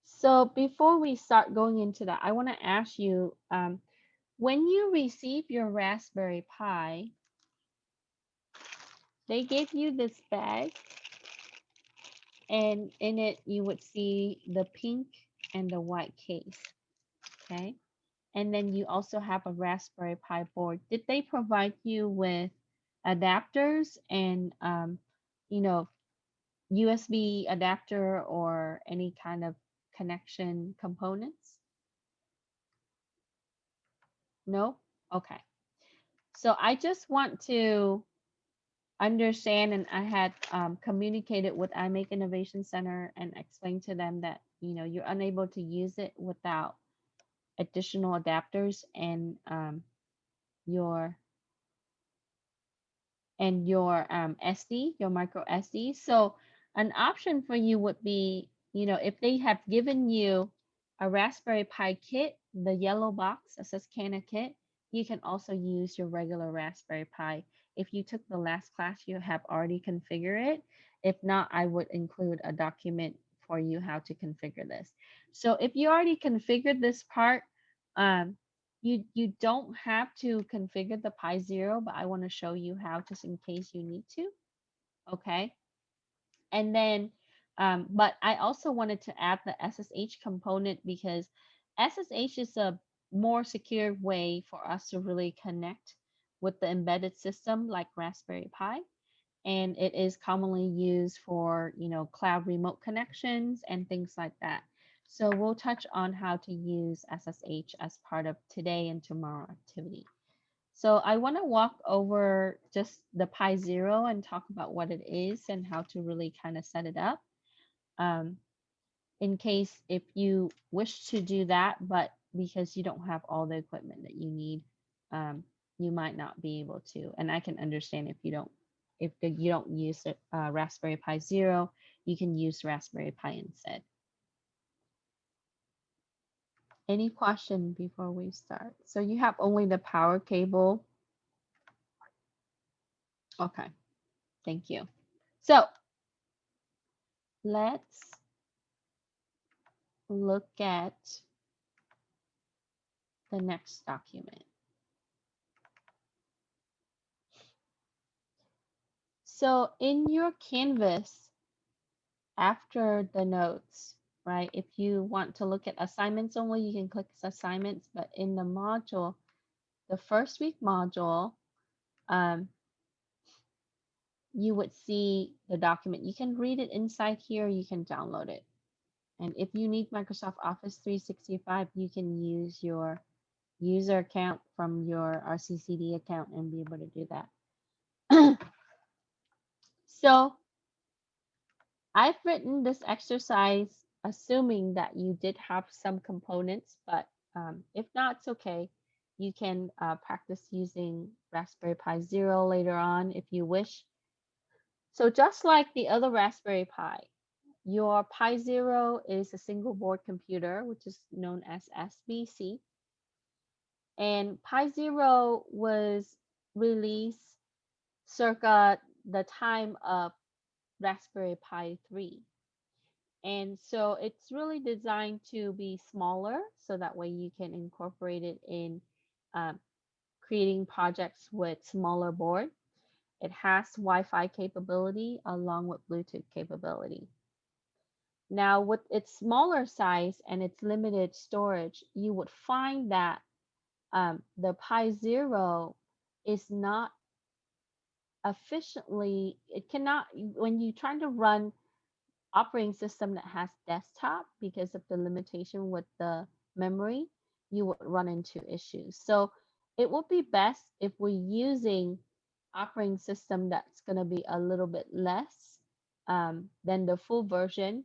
So before we start going into that, I want to ask you, when you receive your Raspberry Pi, they gave you this bag, and in it you would see the pink and the white case, okay? And then you also have a Raspberry Pi board. Did they provide you with adapters and, you know, USB adapter or any kind of connection components? No? Okay. So I just want to understand, and I had communicated with iMake Innovation Center and explained to them that, you're unable to use it without additional adapters and your SD, your micro SD. So an option for you would be, if they have given you a Raspberry Pi kit, the yellow box that says Cana kit, you can also use your regular Raspberry Pi. If you took the last class, you have already configured it. If not, I would include a document for you how to configure this. So if you already configured this part, um, you don't have to configure the Pi Zero, but I want to show you how just in case you need to. Okay. And then, but I also wanted to add the SSH component because SSH is a more secure way for us to really connect with the embedded system like Raspberry Pi. And it is commonly used for, cloud remote connections and things like that. So we'll touch on how to use SSH as part of today and tomorrow activity. So I want to walk over just the Pi Zero and talk about what it is and how to really kind of set it up. Um, in case if you wish to do that, but because you don't have all the equipment that you need, you might not be able to. And I can understand if you don't use Raspberry Pi Zero, you can use Raspberry Pi instead. Any question before we start? So you have only the power cable. Okay, thank you. So let's look at the next document. So in your Canvas, after the notes, right, if you want to look at assignments only, you can click assignments, but in the module, the first week module, you would see the document. You can read it inside here, you can download it. And if you need Microsoft Office 365, you can use your user account from your RCCD account and be able to do that. So I've written this exercise assuming that you did have some components, but if not, it's okay. You can practice using Raspberry Pi Zero later on if you wish. So just like the other Raspberry Pi, your Pi Zero is a single board computer, which is known as SBC. And Pi Zero was released circa the time of Raspberry Pi 3. And so it's really designed to be smaller so that way you can incorporate it in um, creating projects with smaller board. It has Wi-Fi capability along with Bluetooth capability. Now, with its smaller size and its limited storage, you would find that the Pi Zero is not efficiently, it cannot, when you try to run operating system that has desktop because of the limitation with the memory, you would run into issues. So it would be best if we're using operating system that's going to be a little bit less than the full version.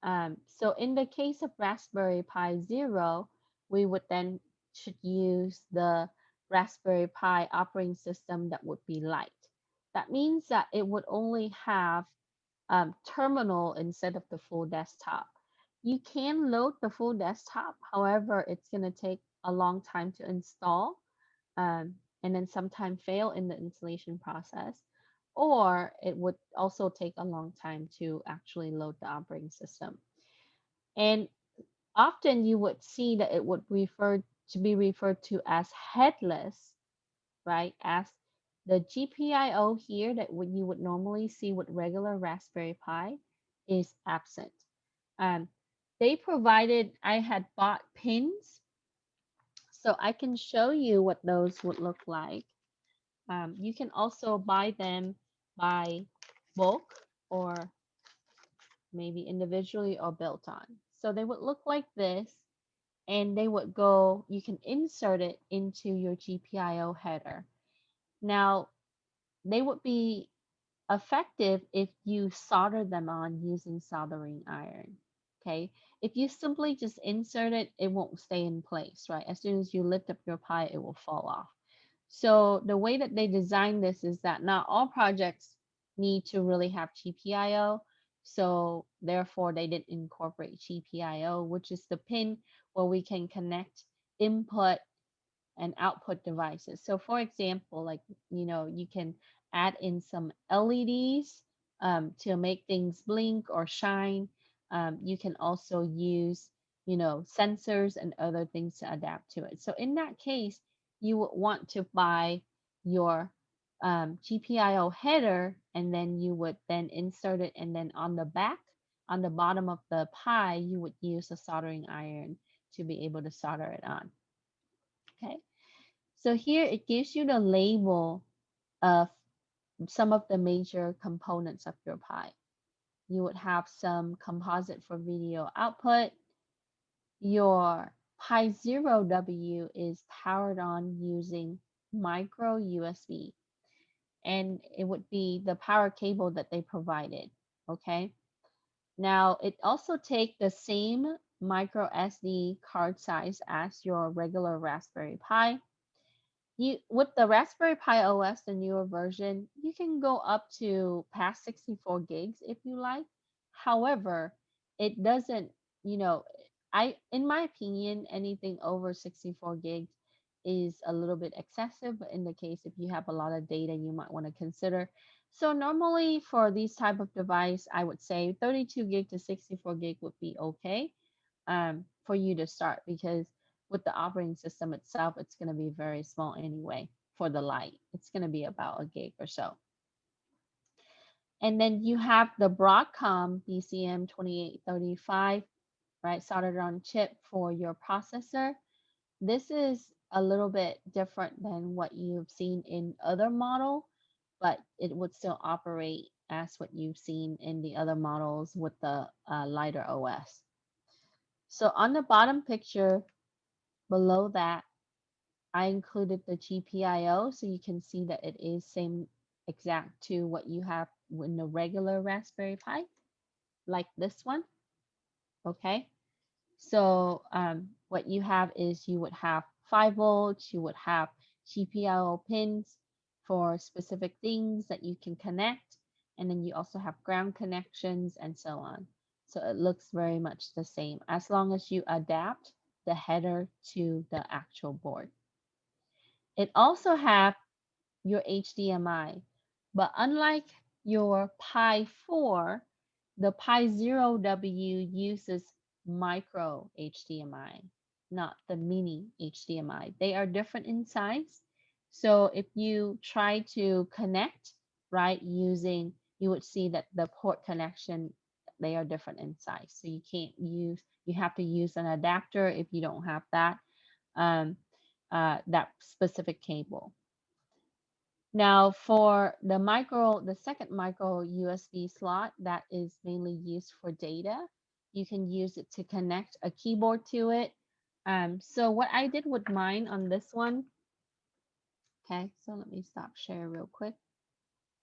So in the case of Raspberry Pi Zero, we would then should use the Raspberry Pi operating system that would be light. That means that it would only have terminal instead of the full desktop. You can load the full desktop, however, it's going to take a long time to install and then sometime fail in the installation process, or it would also take a long time to actually load the operating system. And often you would see that it would be referred to as headless, right? As the GPIO here that you would normally see with regular Raspberry Pi is absent. Um, they provided, I had bought pins, so I can show you what those would look like. You can also buy them by bulk or maybe individually or built on. So they would look like this. and they would go, you can insert it into your GPIO header. Now, they would be effective if you solder them on using soldering iron. Okay, if you simply just insert it, it won't stay in place, right? As soon as you lift up your Pi, it will fall off. So the way that they designed this is that not all projects need to really have GPIO. So therefore they didn't incorporate GPIO, which is the pin where we can connect input and output devices. So for example, like, you can add in some LEDs to make things blink or shine. You can also use, sensors and other things to adapt to it. So in that case, you would want to buy your GPIO header, and then you would then insert it, and then on the back, on the bottom of the Pi, you would use a soldering iron to be able to solder it on. Okay. So here it gives you the label of some of the major components of your Pi. You would have some composite for video output. Your Pi 0W is powered on using micro USB, and it would be the power cable that they provided. Okay. Now it also take the same micro SD card size as your regular Raspberry Pi. You, with the Raspberry Pi OS, the newer version, you can go up to past 64 gigs if you like. However, it doesn't, in my opinion, anything over 64 gigs is a little bit excessive. But in the case if you have a lot of data, you might want to consider. So normally for these type of device, I would say 32 gig to 64 gig would be okay for you to start, because with the operating system itself, it's going to be very small anyway for the light. It's going to be about a gig or so. And then you have the Broadcom BCM2835, right, soldered on chip for your processor. This is a little bit different than what you've seen in other model, but it would still operate as what you've seen in the other models with the lighter OS. So on the bottom picture below that, I included the GPIO, so you can see that it is same exact to what you have in the regular Raspberry Pi, like this one. Okay, so what you have is you would have 5 volts, you would have GPIO pins for specific things that you can connect, and then you also have ground connections and so on. So it looks very much the same as long as you adapt the header to the actual board. It also have your HDMI, but unlike your Pi 4, the Pi 0W uses micro HDMI, not the mini HDMI. They are different in size. So if you try to connect, right, using, you would see that the port connection, they are different in size. So you can't use, you have to use an adapter if you don't have that specific cable. Now for the second micro USB slot that is mainly used for data, you can use it to connect a keyboard to it. So what I did with mine on this one, okay, so let me stop share real quick.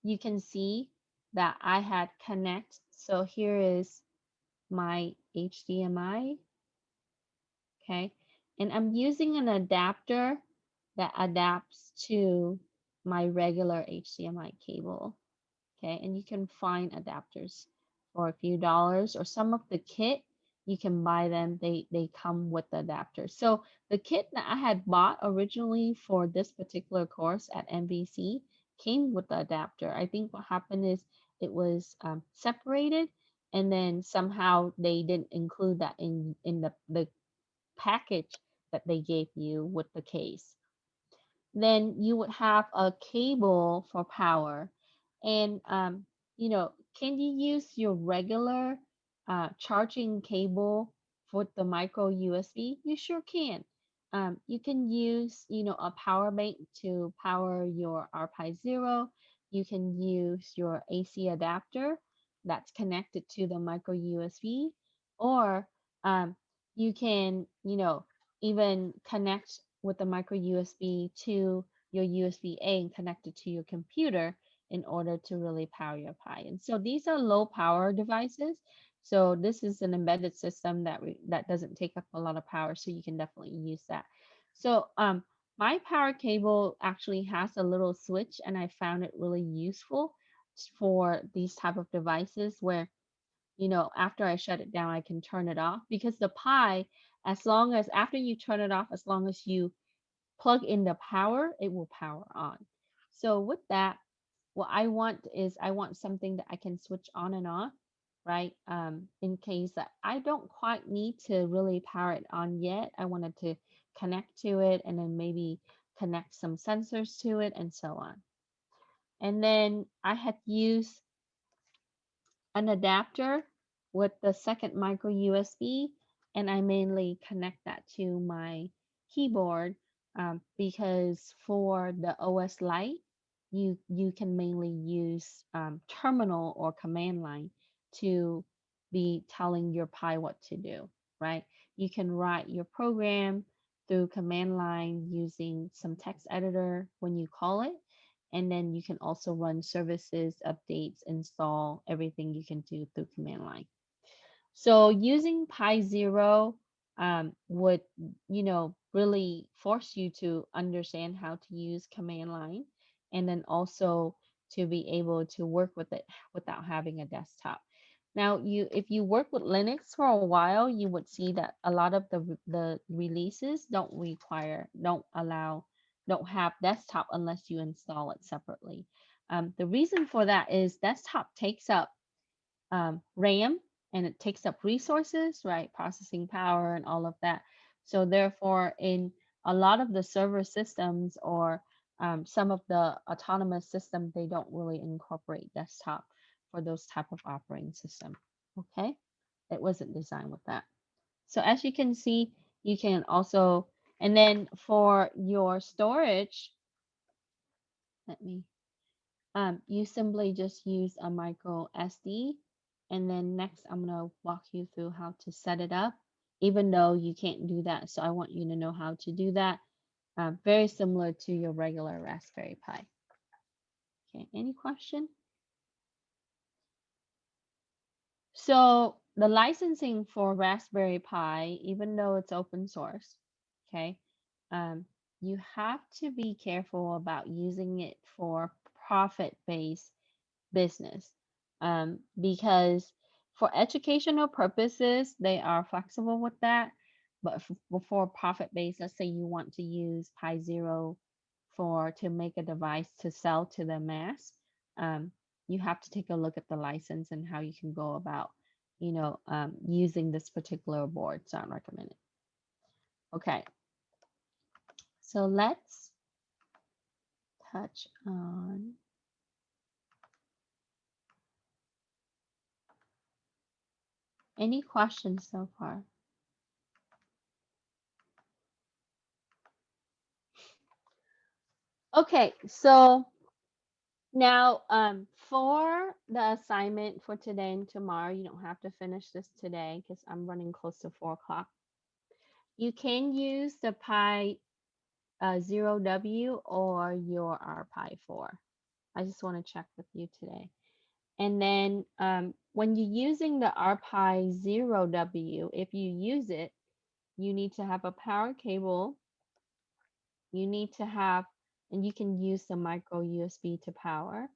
You can see that I had connect. So here is my HDMI, okay, and I'm using an adapter that adapts to my regular HDMI cable. Okay, and you can find adapters for a few dollars, or some of the kit you can buy them, they come with the adapter. So the kit that I had bought originally for this particular course at MVC came with the adapter. I think what happened is it was separated, and then somehow they didn't include that in the package that they gave you with the case. Then you would have a cable for power. And, can you use your regular charging cable for the micro USB? You sure can. You can use, a power bank to power your RPi Zero. You can use your AC adapter that's connected to the micro USB, or you can, even connect with the micro USB to your USB-A and connect it to your computer in order to really power your Pi. And so these are low power devices. So this is an embedded system that doesn't take up a lot of power, so you can definitely use that. So my power cable actually has a little switch, and I found it really useful for these type of devices where, after I shut it down, I can turn it off, because the Pi, as long as after you turn it off, as long as you plug in the power, it will power on. So with that, what I want is I want something that I can switch on and off, right? In case that I don't quite need to really power it on yet. I wanted to connect to it and then maybe connect some sensors to it and so on. And then I had used an adapter with the second micro USB, and I mainly connect that to my keyboard, because for the OS Lite, you can mainly use terminal or command line to be telling your Pi what to do, right? You can write your program through command line using some text editor when you call it, and then you can also run services, updates, install, everything you can do through command line. So using Pi Zero would, really force you to understand how to use command line, and then also to be able to work with it without having a desktop. Now, if you work with Linux for a while, you would see that a lot of the releases don't have desktop unless you install it separately. The reason for that is desktop takes up RAM, and it takes up resources, right? Processing power and all of that. So therefore, in a lot of the server systems or some of the autonomous system, they don't really incorporate desktop for those type of operating system. Okay, it wasn't designed with that. So as you can see, you can also, and then for your storage, let me you simply just use a micro SD. And then next, I'm going to walk you through how to set it up, even though you can't do that. So I want you to know how to do that. Very similar to your regular Raspberry Pi. Okay, any question? So the licensing for Raspberry Pi, even though it's open source, okay, you have to be careful about using it for profit-based business, because for educational purposes they are flexible with that, but for profit based, let's say you want to use Pi Zero to make a device to sell to the mass, um, you have to take a look at the license and how you can go about using this particular board. So I recommend it. Okay, so let's touch on any questions so far. Okay, so now for the assignment for today and tomorrow, you don't have to finish this today because I'm running close to 4 o'clock. You can use the Pi 0W or your RPi 4. I just want to check with you today. And then when you're using the RPi 0W, if you use it, you need to have a power cable. You need to have, and you can use the micro USB to power.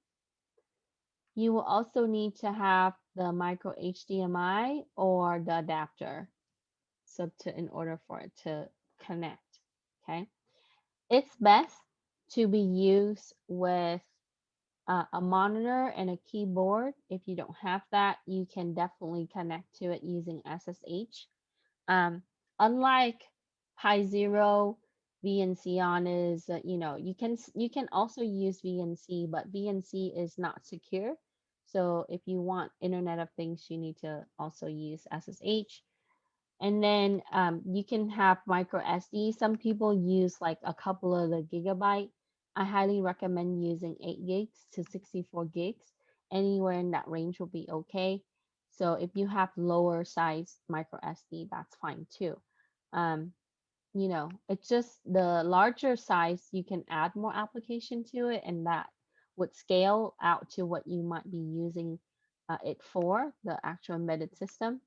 You will also need to have the micro HDMI or the adapter, so in order for it to connect. Okay, it's best to be used with a monitor and a keyboard. If you don't have that, you can definitely connect to it using SSH. Unlike Pi Zero, VNC on is, you can also use VNC, but VNC is not secure. So if you want Internet of Things, you need to also use SSH. And then you can have micro SD. Some people use like a couple of the gigabyte. I highly recommend using 8 gigs to 64 gigs. Anywhere in that range will be okay. So if you have lower size micro SD, that's fine too. Um, it's just the larger size, you can add more application to it, and that would scale out to what you might be using it for, the actual embedded system.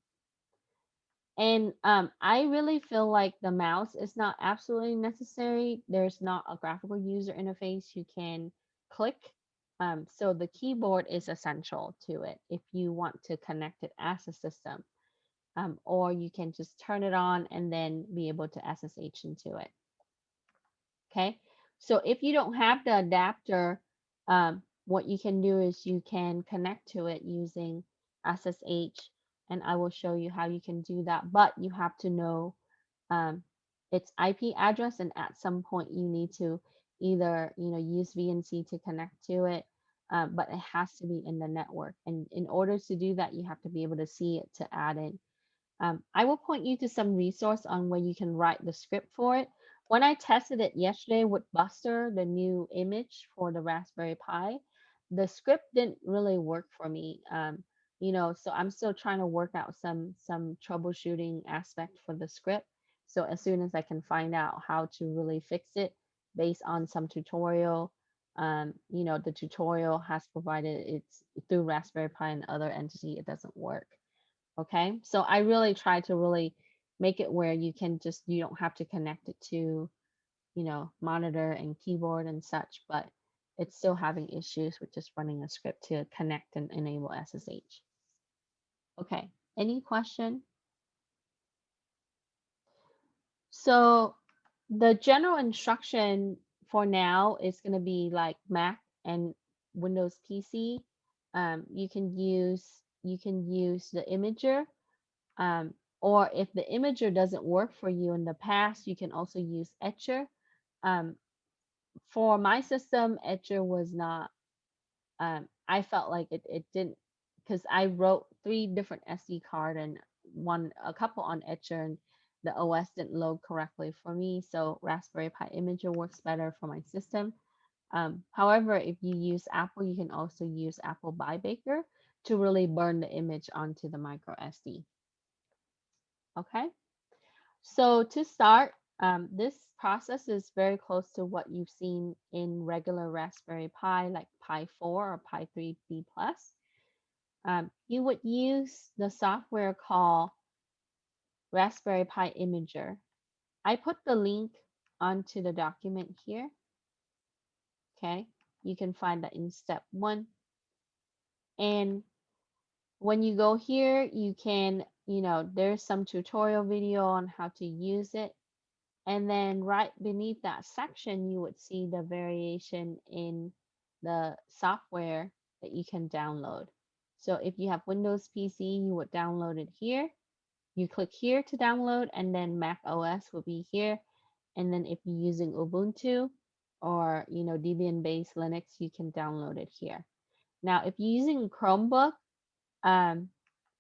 And I really feel like the mouse is not absolutely necessary. There's not a graphical user interface you can click. So the keyboard is essential to it if you want to connect it as a system. Or you can just turn it on and then be able to SSH into it. Okay. So if you don't have the adapter, what you can do is you can connect to it using SSH, and I will show you how you can do that. But you have to know its IP address, and at some point you need to either use VNC to connect to it, but it has to be in the network. And in order to do that, you have to be able to see it to add in. I will point you to some resource on where you can write the script for it. When I tested it yesterday with Buster, the new image for the Raspberry Pi, the script didn't really work for me. So I'm still trying to work out some troubleshooting aspect for the script. So as soon as I can find out how to really fix it based on some tutorial, the tutorial has provided it's through Raspberry Pi and other entity, it doesn't work. Okay, so I really try to really make it where you don't have to connect it to, monitor and keyboard and such, but it's still having issues with just running a script to connect and enable SSH. Okay, any question? So the general instruction for now is going to be like Mac and Windows PC. You can use the imager. Or if the imager doesn't work for you in the past, you can also use Etcher. Um, for my system, Etcher was not, I felt like it didn't, because I wrote 3 different SD card and a couple on Etcher, and the OS didn't load correctly for me. So Raspberry Pi Imager works better for my system. However, if you use Apple, you can also use Apple Bybaker to really burn the image onto the micro SD. Okay. So to start, this process is very close to what you've seen in regular Raspberry Pi, like Pi 4 or Pi 3B Plus. You would use the software called Raspberry Pi Imager. I put the link onto the document here. Okay, you can find that in step 1. And when you go here, you can, there's some tutorial video on how to use it. And then right beneath that section, you would see the variation in the software that you can download. So if you have Windows PC, you would download it here. You click here to download, and then Mac OS will be here. And then if you're using Ubuntu or Debian-based Linux, you can download it here. Now, if you're using Chromebook,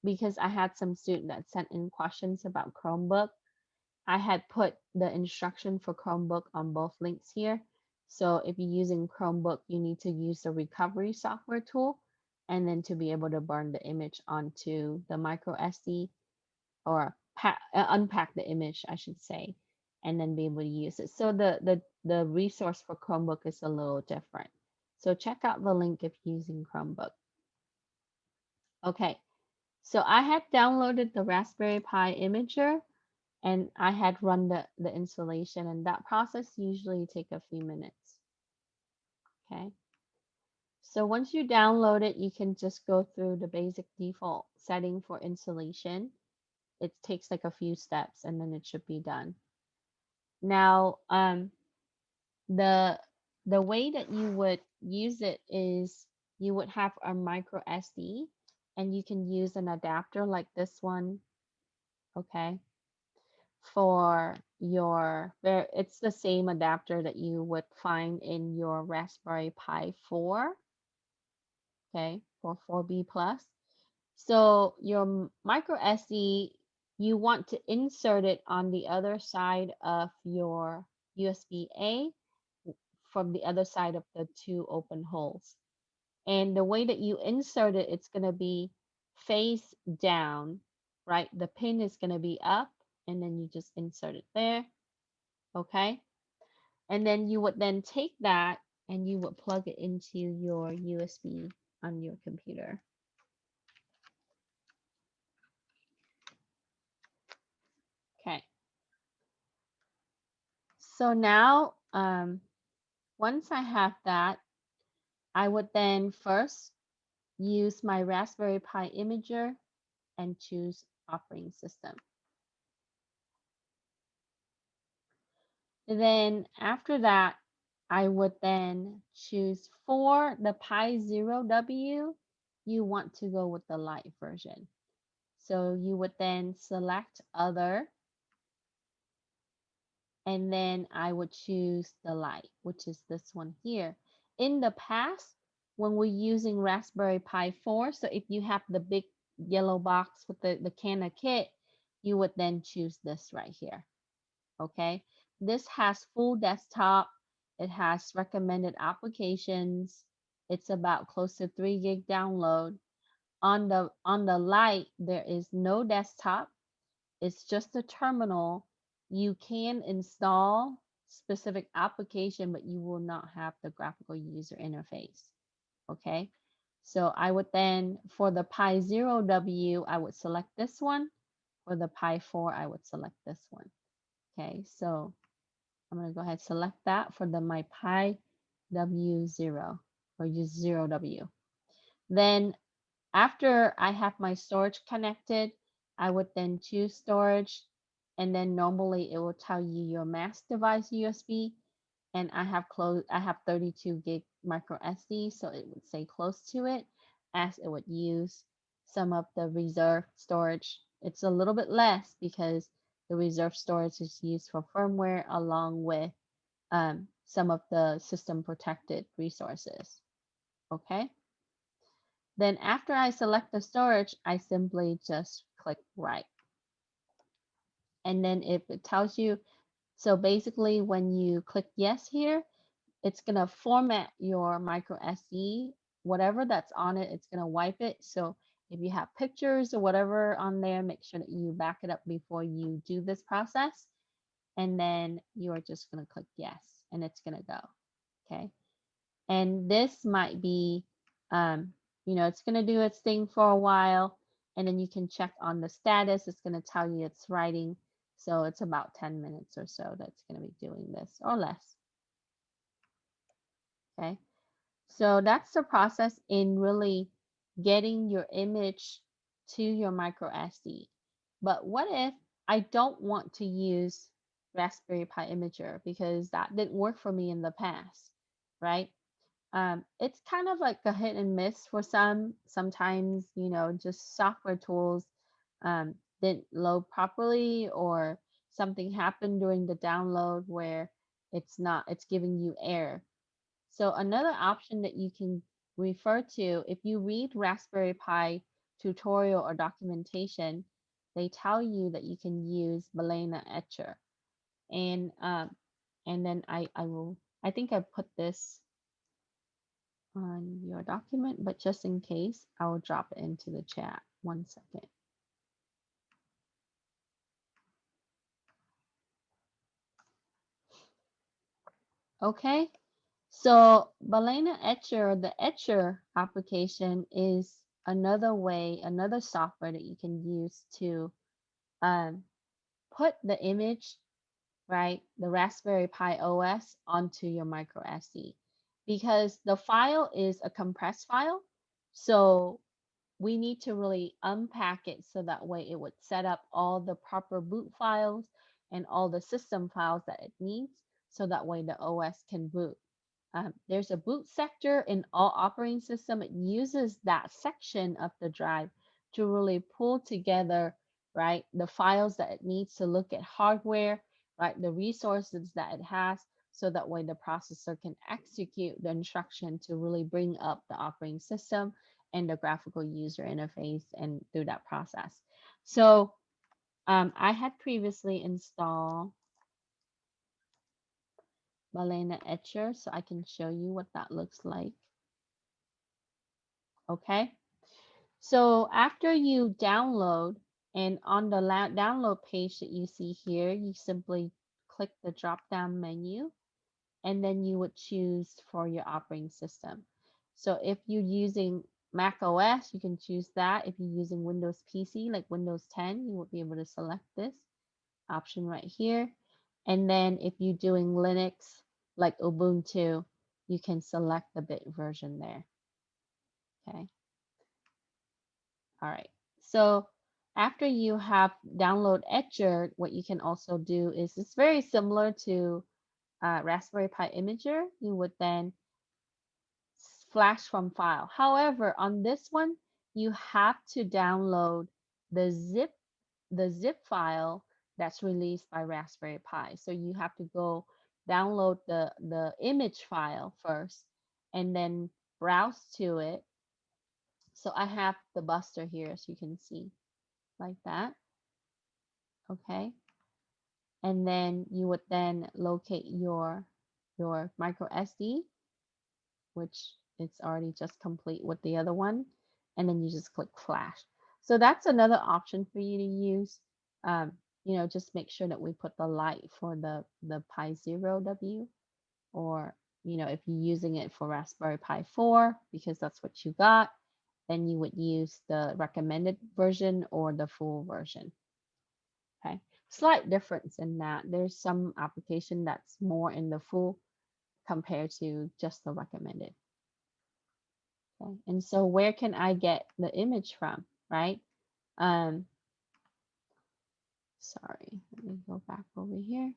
because I had some student that sent in questions about Chromebook, I had put the instruction for Chromebook on both links here. So if you're using Chromebook, you need to use the recovery software tool, and then to be able to burn the image onto the micro SD, or unpack the image, I should say, and then be able to use it. So the resource for Chromebook is a little different. So check out the link if you're using Chromebook. Okay, so I had downloaded the Raspberry Pi Imager, and I had run the installation, and that process usually take a few minutes. Okay. So once you download it, you can just go through the basic default setting for installation. It takes like a few steps, and then it should be done. Now, the way that you would use it is you would have a micro SD, and you can use an adapter like this one. Okay. For it's the same adapter that you would find in your Raspberry Pi 4, okay, for 4B plus. So your micro SD, you want to insert it on the other side of your USB-A, from the other side of the 2 open holes. And the way that you insert it, it's going to be face down, right? The pin is going to be up, and then you just insert it there. Okay. And then you would then take that and you would plug it into your USB on your computer. Okay. So now, once I have that, I would then first use my Raspberry Pi imager and choose operating system. Then after that, I would then choose for the Pi 0W, you want to go with the light version. So you would then select other, and then I would choose the light, which is this one here. In the past, when we're using Raspberry Pi 4, so if you have the big yellow box with the can of kit, you would then choose this right here. Okay, this has full desktop. It has recommended applications. It's about close to 3 gig download. On the light, there is no desktop. It's just a terminal. You can install specific application, but you will not have the graphical user interface. Okay, so I would then, for the Pi 0W, I would select this one. For the Pi 4, I would select this one. Okay, so I'm going to go ahead and select that for the my Pi W0 or use 0W. Then after I have my storage connected, I would then choose storage, and then normally it will tell you your mass device USB, and I have 32 gig micro SD, so it would say close to it, as it would use some of the reserve storage. It's a little bit less because the reserve storage is used for firmware along with some of the system protected resources. Okay. Then after I select the storage, I simply just click write. And then if it tells you, so basically when you click yes here, it's going to format your micro SD, whatever that's on it, it's going to wipe it. So if you have pictures or whatever on there, make sure that you back it up before you do this process. And then you are just going to click yes, and it's going to go. Okay. And this might be, it's going to do its thing for a while, and then you can check on the status. It's going to tell you it's writing. So it's about 10 minutes or so that's going to be doing this, or less. Okay. So that's the process in really getting your image to your micro SD. But what if I don't want to use Raspberry Pi Imager because that didn't work for me in the past, right? It's kind of like a hit and miss for some. Sometimes, just software tools didn't load properly, or something happened during the download where it's giving you error. So another option that you can refer to, if you read Raspberry Pi tutorial or documentation, they tell you that you can use Balena Etcher. And then I think I put this on your document, but just in case, I'll drop it into the chat. 1 second. Okay, so Balena Etcher, the Etcher application is another software that you can use to put the image, right, the Raspberry Pi OS onto your micro SD, because the file is a compressed file. So we need to really unpack it so that way it would set up all the proper boot files and all the system files that it needs, so that way the OS can boot. There's a boot sector in all operating system. It uses that section of the drive to really pull together, right, the files that it needs to look at hardware, right, the resources that it has, so that way the processor can execute the instruction to really bring up the operating system and the graphical user interface and through that process. So I had previously installed Balena Etcher, so I can show you what that looks like. Okay, so after you download, and on the download page that you see here, you simply click click the drop down menu, and then you would choose for your operating system. So if you're using Mac OS, you can choose that. If you're using Windows PC, like Windows 10, you will be able to select this option right here. And then if you're doing Linux, like Ubuntu, you can select the bit version there. Okay. All right. So after you have download Etcher, what you can also do is it's very similar to Raspberry Pi Imager. You would then flash from file. However, on this one, you have to download the zip file that's released by Raspberry Pi. So you have to go download the image file first and then browse to it. So I have the Buster here, as you can see, like that. Okay. And then you would then locate your micro SD, which it's already just complete with the other one. And then you just click flash. So that's another option for you to use. You know, just make sure that we put the light for the Pi Zero W, or, you know, if you're using it for Raspberry Pi 4, because that's what you got, then you would use the recommended version or the full version. Okay, slight difference in that. There's some application that's more in the full compared to just the recommended. Okay, and so where can I get the image from, right? Sorry, let me go back over here.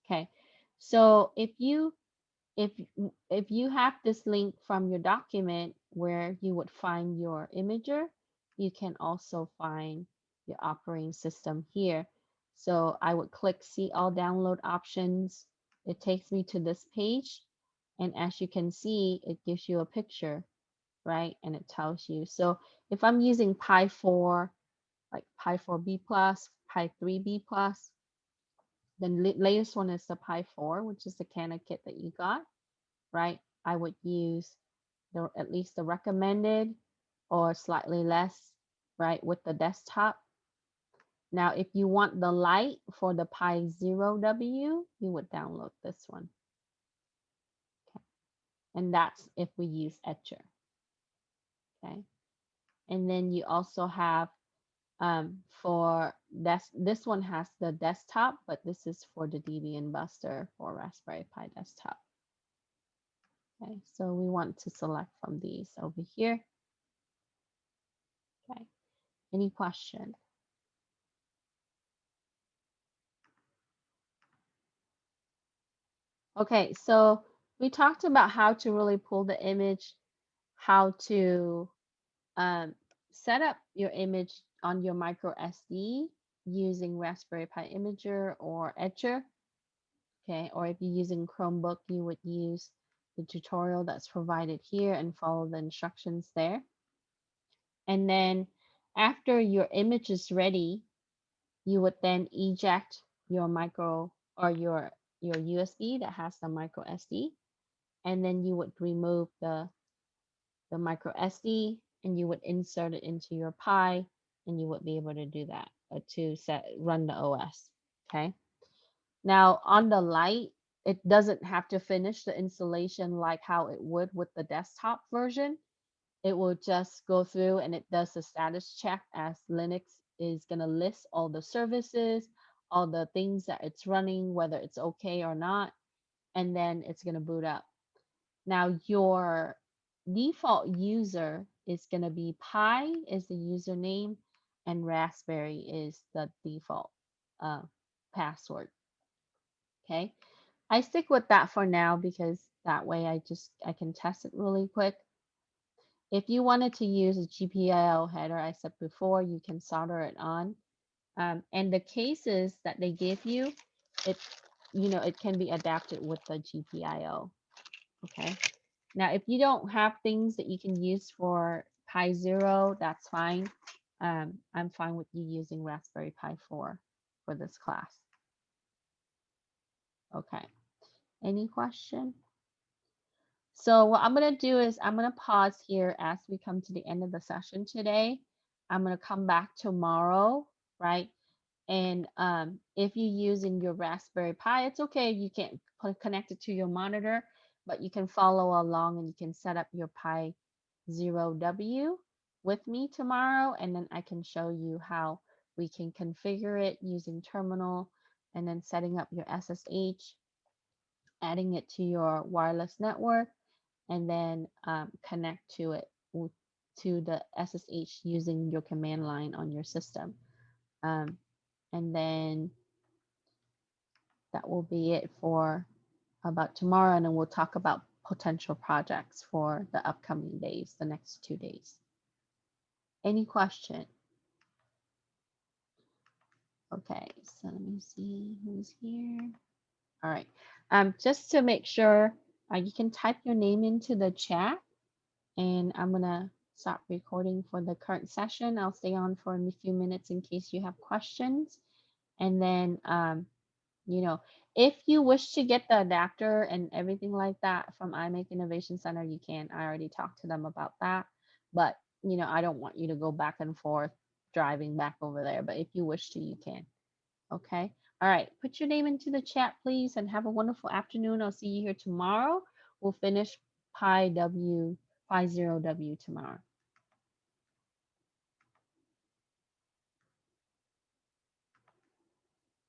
Okay, so if you have this link from your document where you would find your imager, you can also find your operating system here. So I would click see all download options. It takes me to this page. And as you can see, it gives you a picture, right? And it tells you. So if I'm using Pi 4, like Pi 4B plus, Pi 3B plus, then latest one is the Pi 4, which is the Cana kit that you got, right? I would use at least the recommended or slightly less, right, with the desktop. Now, if you want the light for the Pi Zero W, you would download this one. Okay. And that's if we use Etcher. Okay. And then you also have for this one has the desktop, but this is for the Debian Buster for Raspberry Pi desktop. Okay, so we want to select from these over here. Okay, any question? Okay, so we talked about how to really pull the image, how to set up your image on your micro SD using Raspberry Pi Imager or Etcher. Okay, or if you're using Chromebook, you would use the tutorial that's provided here and follow the instructions there. And then after your image is ready, you would then eject your micro or your USB that has the micro SD, and then you would remove the micro SD and you would insert it into your Pi, and you would be able to do that to run the OS. Okay. Now on the light, it doesn't have to finish the installation like how it would with the desktop version. It will just go through and it does the status check, as Linux is going to list all the services, all the things that it's running, whether it's okay or not, and then it's going to boot up. Now your default user is going to be Pi is the username and Raspberry is the default password. Okay, I stick with that for now because that way I can test it really quick. If you wanted to use a GPIO header, I said before, you can solder it on. And the cases that they give you, it can be adapted with the GPIO. Okay. Now, if you don't have things that you can use for Pi Zero, that's fine. I'm fine with you using Raspberry Pi 4 for this class. Okay. Any question? So what I'm going to do is I'm going to pause here as we come to the end of the session today. I'm going to come back tomorrow, right? And if you're using your Raspberry Pi, it's okay. You can't connect it to your monitor, but you can follow along and you can set up your Pi 0W with me tomorrow, and then I can show you how we can configure it using terminal and then setting up your SSH, adding it to your wireless network, and then connect to it to the SSH using your command line on your system. And then that will be it for about tomorrow, and then we'll talk about potential projects for the upcoming days, the next 2 days. Any question? Okay, so let me see who's here. All right, just to make sure, you can type your name into the chat, and I'm gonna stop recording for the current session. I'll stay on for a few minutes in case you have questions, and then you know, if you wish to get the adapter and everything like that from iMake Innovation Center, you can. I already talked to them about that, but I don't want you to go back and forth driving back over there, but if you wish to, you can. Okay. All right. Put your name into the chat, please, and have a wonderful afternoon. I'll see you here tomorrow. We'll finish Pi 0W tomorrow.